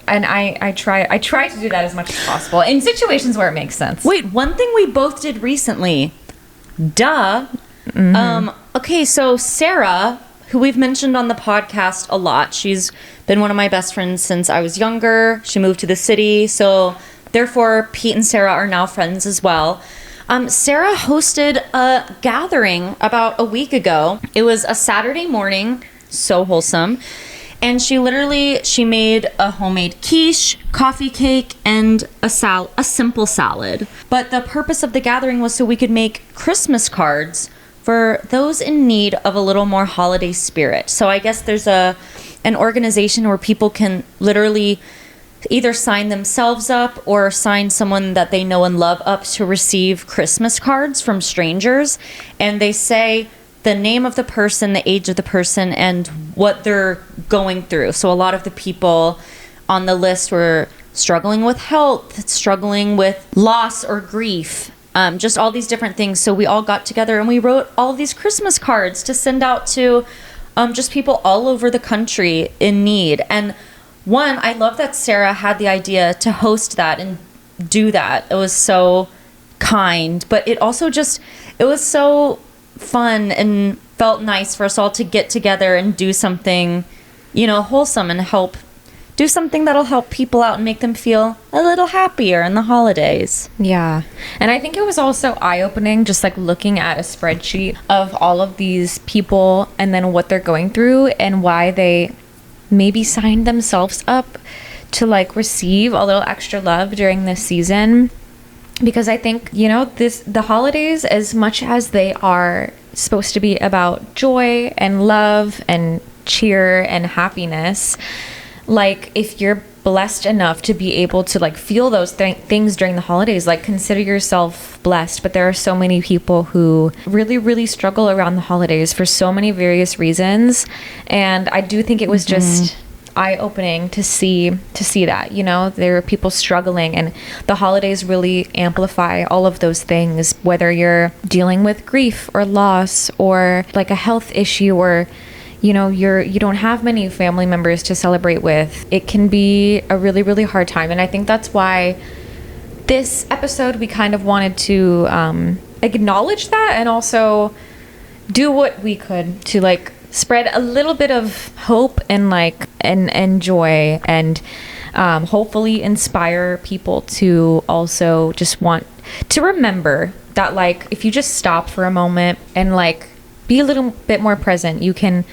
And I try to do that as much as possible in situations where it makes sense. Wait, one thing we both did recently. Duh. Okay, so Sarah, who we've mentioned on the podcast a lot, she's been one of my best friends since I was younger. She moved to the city, so therefore Pete and Sarah are now friends as well. Sarah hosted a gathering about a week ago. It was a Saturday morning, so wholesome. And she made a homemade quiche, coffee cake, and a simple salad. But the purpose of the gathering was so we could make Christmas cards for those in need of a little more holiday spirit. So I guess there's an organization where people can literally either sign themselves up or sign someone that they know and love up to receive Christmas cards from strangers. And they say the name of the person, the age of the person, and what they're going through. So a lot of the people on the list were struggling with health, struggling with loss or grief, just all these different things. So we all got together and we wrote all of these Christmas cards to send out to just people all over the country in need. And one, I love that Sarah had the idea to host that and do that. It was so kind, but it also it was so fun and felt nice for us all to get together and do something, you know, wholesome, and do something that'll help people out and make them feel a little happier in the holidays. Yeah. And I think it was also eye-opening, just like looking at a spreadsheet of all of these people and then what they're going through and why they maybe signed themselves up to like receive a little extra love during this season. Because I think, you know, the holidays, as much as they are supposed to be about joy and love and cheer and happiness, like, if you're blessed enough to be able to like feel those things during the holidays, like, consider yourself blessed. But there are so many people who really, really struggle around the holidays for so many various reasons. And I do think it was just eye-opening to see that, you know, there are people struggling, and the holidays really amplify all of those things, whether you're dealing with grief or loss or like a health issue, or you know, you don't have many family members to celebrate with. It can be a really, really hard time. And I think that's why this episode, we kind of wanted to acknowledge that, and also do what we could to like spread a little bit of hope and like and joy, and hopefully inspire people to also just want to remember that, like, if you just stop for a moment and like be a little bit more present, you can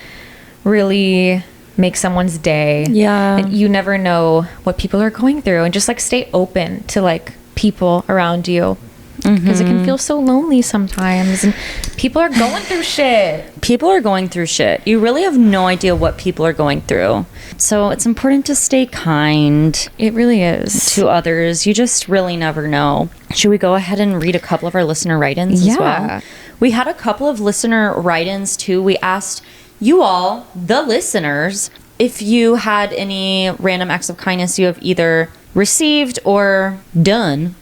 really make someone's day. Yeah. And you never know what people are going through, and just like stay open to like people around you, because it can feel so lonely sometimes, and people are going through shit. People are going through shit. You really have no idea what people are going through. So it's important to stay kind. It really is. To others. You just really never know. Should we go ahead and read a couple of our listener write-ins as well? We had a couple of listener write-ins too. We asked you all, the listeners, if you had any random acts of kindness you have either received or done.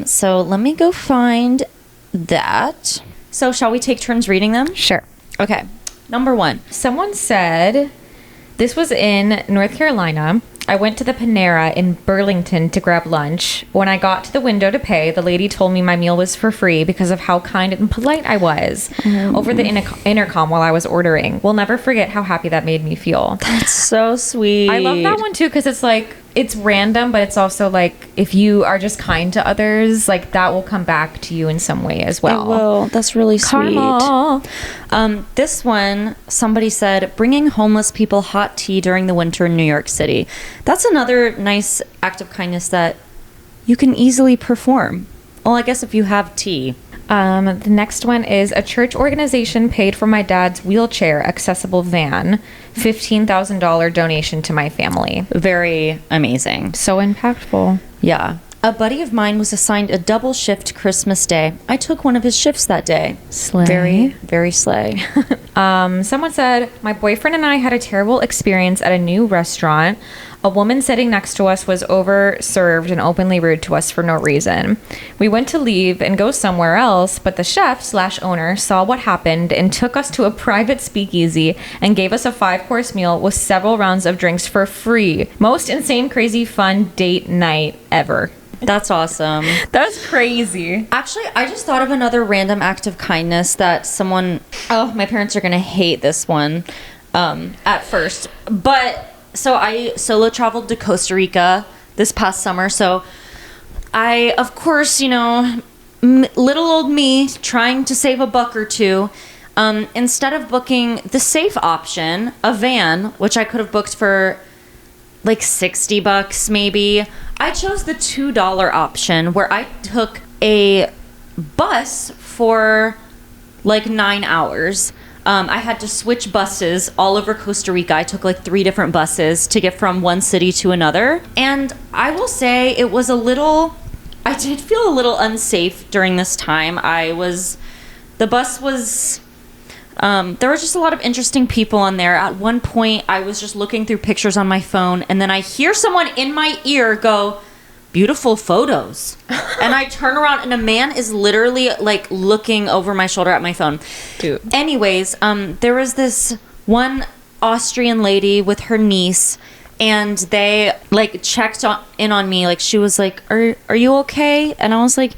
So let me go find that. So shall we take turns reading them? Sure. Okay. Number 1. Someone said, this was in North Carolina. I went to the Panera in Burlington to grab lunch. When I got to the window to pay, the lady told me my meal was for free because of how kind and polite I was over the intercom while I was ordering. We'll never forget how happy that made me feel. That's so sweet. I love that one too, because it's like, it's random, but it's also like, if you are just kind to others, like that will come back to you in some way as well. It will. That's really Karma. Sweet. This one, somebody said, bringing homeless people hot tea during the winter in New York City. That's another nice act of kindness that you can easily perform. Well, I guess if you have tea. The next one is a church organization paid for my dad's wheelchair accessible van, $15,000 donation to my family. Very amazing. So impactful. Yeah. A buddy of mine was assigned a double shift Christmas Day. I took one of his shifts that day. Slay. Very, very slay. Someone said, my boyfriend and I had a terrible experience at a new restaurant. A woman sitting next to us was overserved and openly rude to us for no reason. We went to leave and go somewhere else, but the chef/owner saw what happened and took us to a private speakeasy and gave us a 5-course meal with several rounds of drinks for free. Most insane, crazy, fun date night ever. That's awesome. That's crazy. Actually, I just thought of another random act of kindness that someone... Oh, my parents are going to hate this one at first. But... So I solo traveled to Costa Rica this past summer. So I, of course, you know, little old me trying to save a buck or two. Instead of booking the safe option, a van, which I could have booked for like $60 maybe, I chose the $2 option where I took a bus for like 9 hours. I had to switch buses all over Costa Rica. I took like 3 different buses to get from one city to another. And I will say it was I did feel a little unsafe during this time. The bus was, there were just a lot of interesting people on there. At one point, I was just looking through pictures on my phone, and then I hear someone in my ear go, "Beautiful photos." And I turn around and a man is literally like looking over my shoulder at my phone. Dude. Anyways, there was this one Austrian lady with her niece, and they like checked in on me. Like she was like, are you okay? And I was like,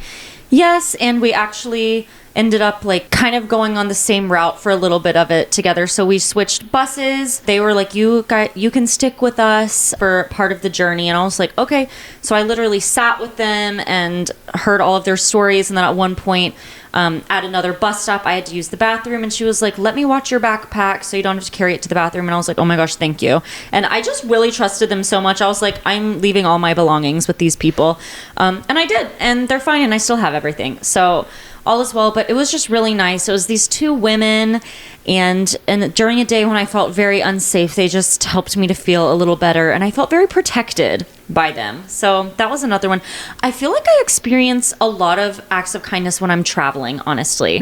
yes. And we actually ended up like kind of going on the same route for a little bit of it together. So we switched buses. They were like, you can stick with us for part of the journey. And I was like, okay. So I literally sat with them and heard all of their stories. And then at one point, at another bus stop, I had to use the bathroom, and she was like, let me watch your backpack so you don't have to carry it to the bathroom. And I was like, oh my gosh, thank you. And I just really trusted them so much. I was like, I'm leaving all my belongings with these people. And I did, and they're fine, and I still have everything. So all is well, but it was just really nice. It was these 2 women, and during a day when I felt very unsafe, they just helped me to feel a little better, and I felt very protected by them. So that was another one. I feel like I experience a lot of acts of kindness when I'm traveling, honestly.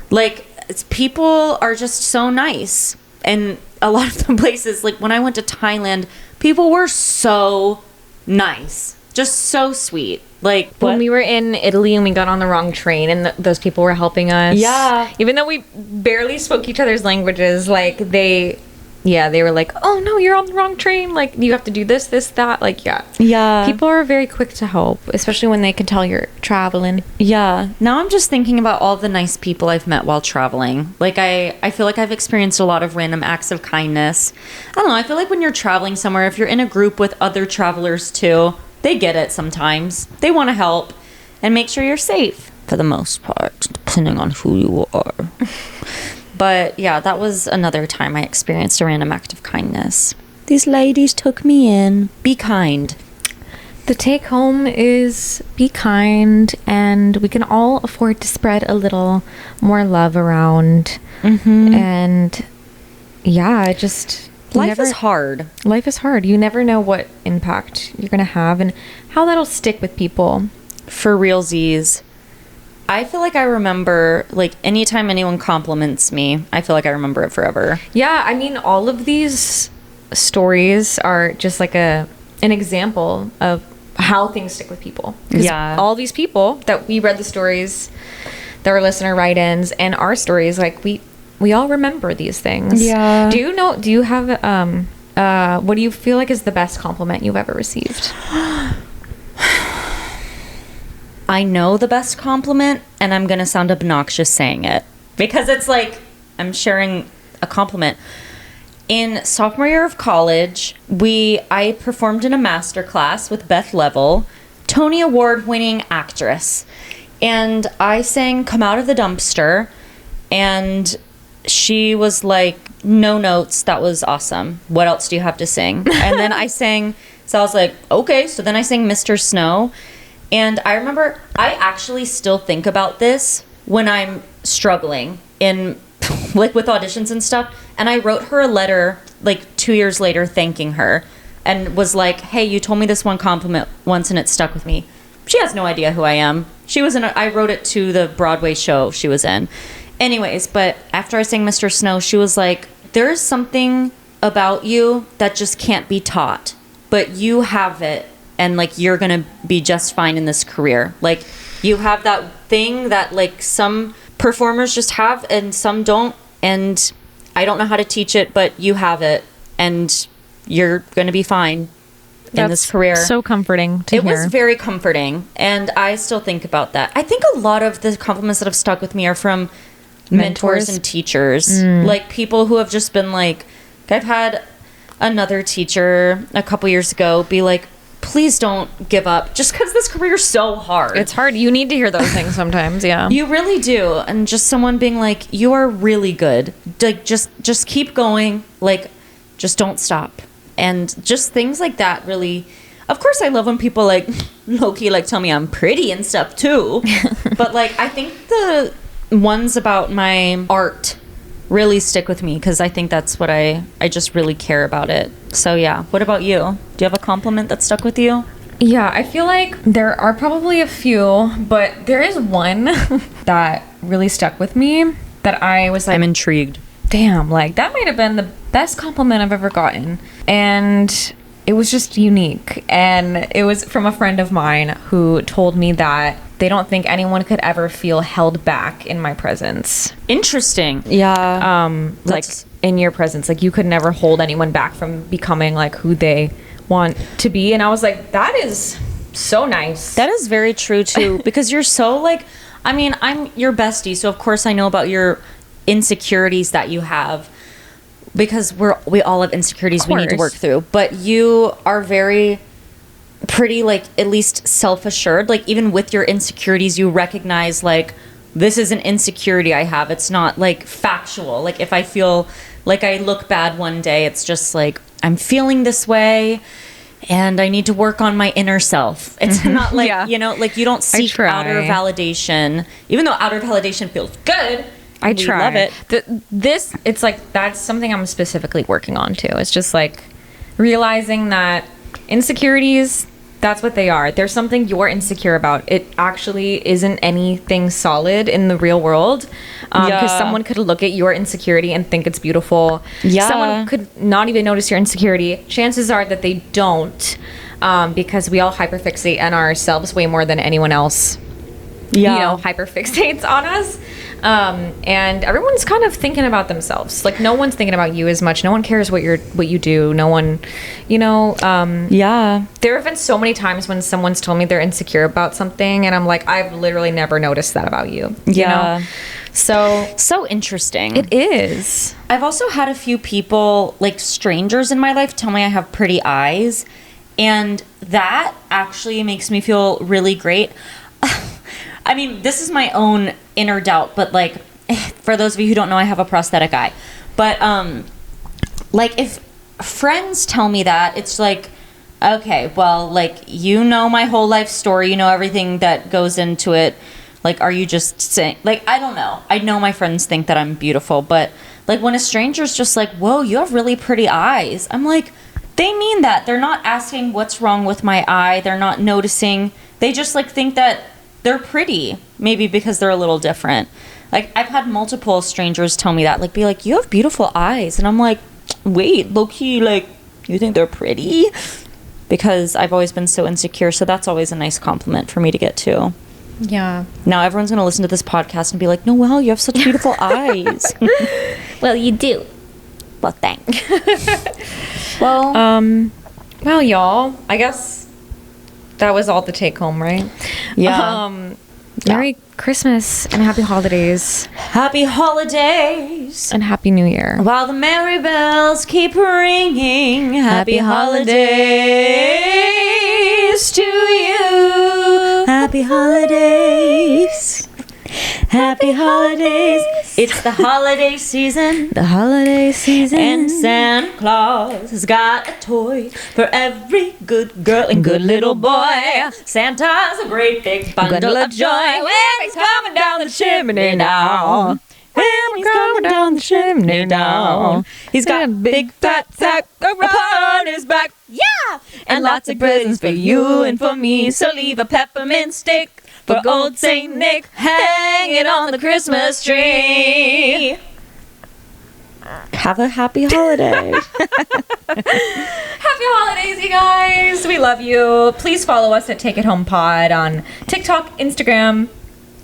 Like, people are just so nice, and a lot of the places, like when I went to Thailand, people were so nice, just so sweet. Like when we were in Italy and we got on the wrong train and those people were helping us. Yeah. Even though we barely spoke each other's languages, like they were like, oh no, you're on the wrong train. Like you have to do this, that. Like, yeah. Yeah. People are very quick to help, especially when they can tell you're traveling. Yeah. Now I'm just thinking about all the nice people I've met while traveling. Like I feel like I've experienced a lot of random acts of kindness. I don't know. I feel like when you're traveling somewhere, if you're in a group with other travelers too, they get it sometimes. They want to help and make sure you're safe for the most part, depending on who you are. But yeah, that was another time I experienced a random act of kindness. These ladies took me in. Be kind. The take home is be kind, and we can all afford to spread a little more love around. And yeah, just... Life is hard. Life is hard. You never know what impact you're going to have and how that'll stick with people. For realsies. I feel like I remember, like, anytime anyone compliments me, I feel like I remember it forever. Yeah, I mean, all of these stories are just like an example of how things stick with people. Yeah. All these people that we read the stories, that were listener write-ins, and our stories, like, we all remember these things. Yeah. Do you have, what do you feel like is the best compliment you've ever received? I know the best compliment, and I'm going to sound obnoxious saying it. Because it's like, I'm sharing a compliment. In sophomore year of college, I performed in a master class with Beth Level, Tony Award-winning actress. And I sang Come Out of the Dumpster, and... she was like, no notes, that was awesome. What else do you have to sing? And then I sang, so I was like, okay. So then I sang Mr. Snow. And I remember, I actually still think about this when I'm struggling in like with auditions and stuff. And I wrote her a letter like 2 years later thanking her and was like, hey, you told me this one compliment once and it stuck with me. She has no idea who I am. She was in I wrote it to the Broadway show she was in. Anyways, but after I sang Mr. Snow, she was like, there is something about you that just can't be taught, but you have it, and like you're gonna be just fine in this career. Like you have that thing that like some performers just have and some don't, and I don't know how to teach it, but you have it, and you're gonna be fine in this career. So comforting to hear. It was very comforting, and I still think about that. I think a lot of the compliments that have stuck with me are from mentors and teachers, like people who have just been like, I've had another teacher a couple years ago be like, please don't give up just because this career is so hard. It's hard. You need to hear those things sometimes. Yeah. You really do. And just someone being like, you are really good. Like, just keep going. Like, just don't stop. And just things like that really, of course I love when people like low-key like tell me I'm pretty and stuff too. But like, I think the ones about my art really stick with me because I think that's what I just really care about it. So yeah. What about you? Do you have a compliment that stuck with you? Yeah, I feel like there are probably a few, but there is one that really stuck with me that I was like, I'm intrigued. Damn, like that might have been the best compliment I've ever gotten. And it was just unique. And it was from a friend of mine who told me that they don't think anyone could ever feel held back in my presence. Interesting. Yeah. Like in your presence, like you could never hold anyone back from becoming like who they want to be. And I was like, that is so nice. That is very true too, because you're so like, I mean, I'm your bestie, so of course I know about your insecurities that you have, because we all have insecurities we need to work through, but you are very pretty like at least self-assured. Like even with your insecurities you recognize like this is an insecurity I have. It's not like factual. Like if I feel like I look bad one day, it's just like I'm feeling this way and I need to work on my inner self. It's not like you know, like you don't seek outer validation, even though outer validation feels good. I try. Love it. This, it's like, that's something I'm specifically working on too. It's just like realizing that insecurities, that's what they are. There's something you're insecure about. It actually isn't anything solid in the real world. Because someone could look at your insecurity and think it's beautiful. Yeah. Someone could not even notice your insecurity. Chances are that they don't, because we all hyperfixate on ourselves way more than anyone else. You know, hyperfixates on us. And everyone's kind of thinking about themselves. Like no one's thinking about you as much. No one cares what you do. No one, you know. There have been so many times when someone's told me they're insecure about something, and I'm like, I've literally never noticed that about you. You know? So interesting. It is. I've also had a few people, like strangers in my life, tell me I have pretty eyes, and that actually makes me feel really great. I mean, this is my own inner doubt, but like, for those of you who don't know, I have a prosthetic eye. But like, if friends tell me that, it's like, okay, well, like, you know my whole life story, you know everything that goes into it. Like, are you just saying, like, I don't know. I know my friends think that I'm beautiful, but like, when a stranger's just like, whoa, you have really pretty eyes, I'm like, they mean that. They're not asking what's wrong with my eye. They're not noticing. They just like think that they're pretty, maybe because they're a little different. Like, I've had multiple strangers tell me that, like, be like, you have beautiful eyes. And I'm like, wait, low-key, like, you think they're pretty? Because I've always been so insecure, so that's always a nice compliment for me to get too. Yeah. Now everyone's going to listen to this podcast and be like, Noelle, you have such beautiful eyes. Well, you do. Well, thanks. Well, y'all, I guess that was all the take home, right? Yeah. Merry Christmas and happy holidays. Happy holidays. And happy New Year. While the merry bells keep ringing, happy holidays to you. Happy holidays. Happy holidays. It's the holiday season. The holiday season. And Santa Claus has got a toy for every good girl and good little boy. Santa's a great big bundle of joy when he's coming down the chimney now. When he's coming down the chimney now. He's got a big fat sack upon his back. Yeah! And lots of presents for you and for me. So leave a peppermint stick for old Saint Nick. Hang it on the Christmas tree. Have a happy holiday. Happy holidays, you guys. We love you. Please follow us at Take It Home Pod on TikTok, Instagram,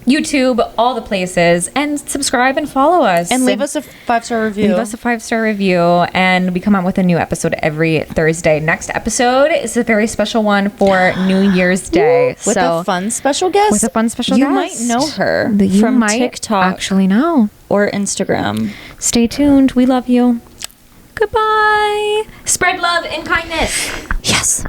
YouTube, all the places, and subscribe and follow us. And leave us a 5-star review. Leave us a 5-star review, and we come out with a new episode every Thursday. Next episode is a very special one for New Year's Day. With a fun special guest. With a fun special you guest. You might know her You from might TikTok. Actually know. Or Instagram. Stay tuned. We love you. Goodbye. Spread love and kindness. Yes.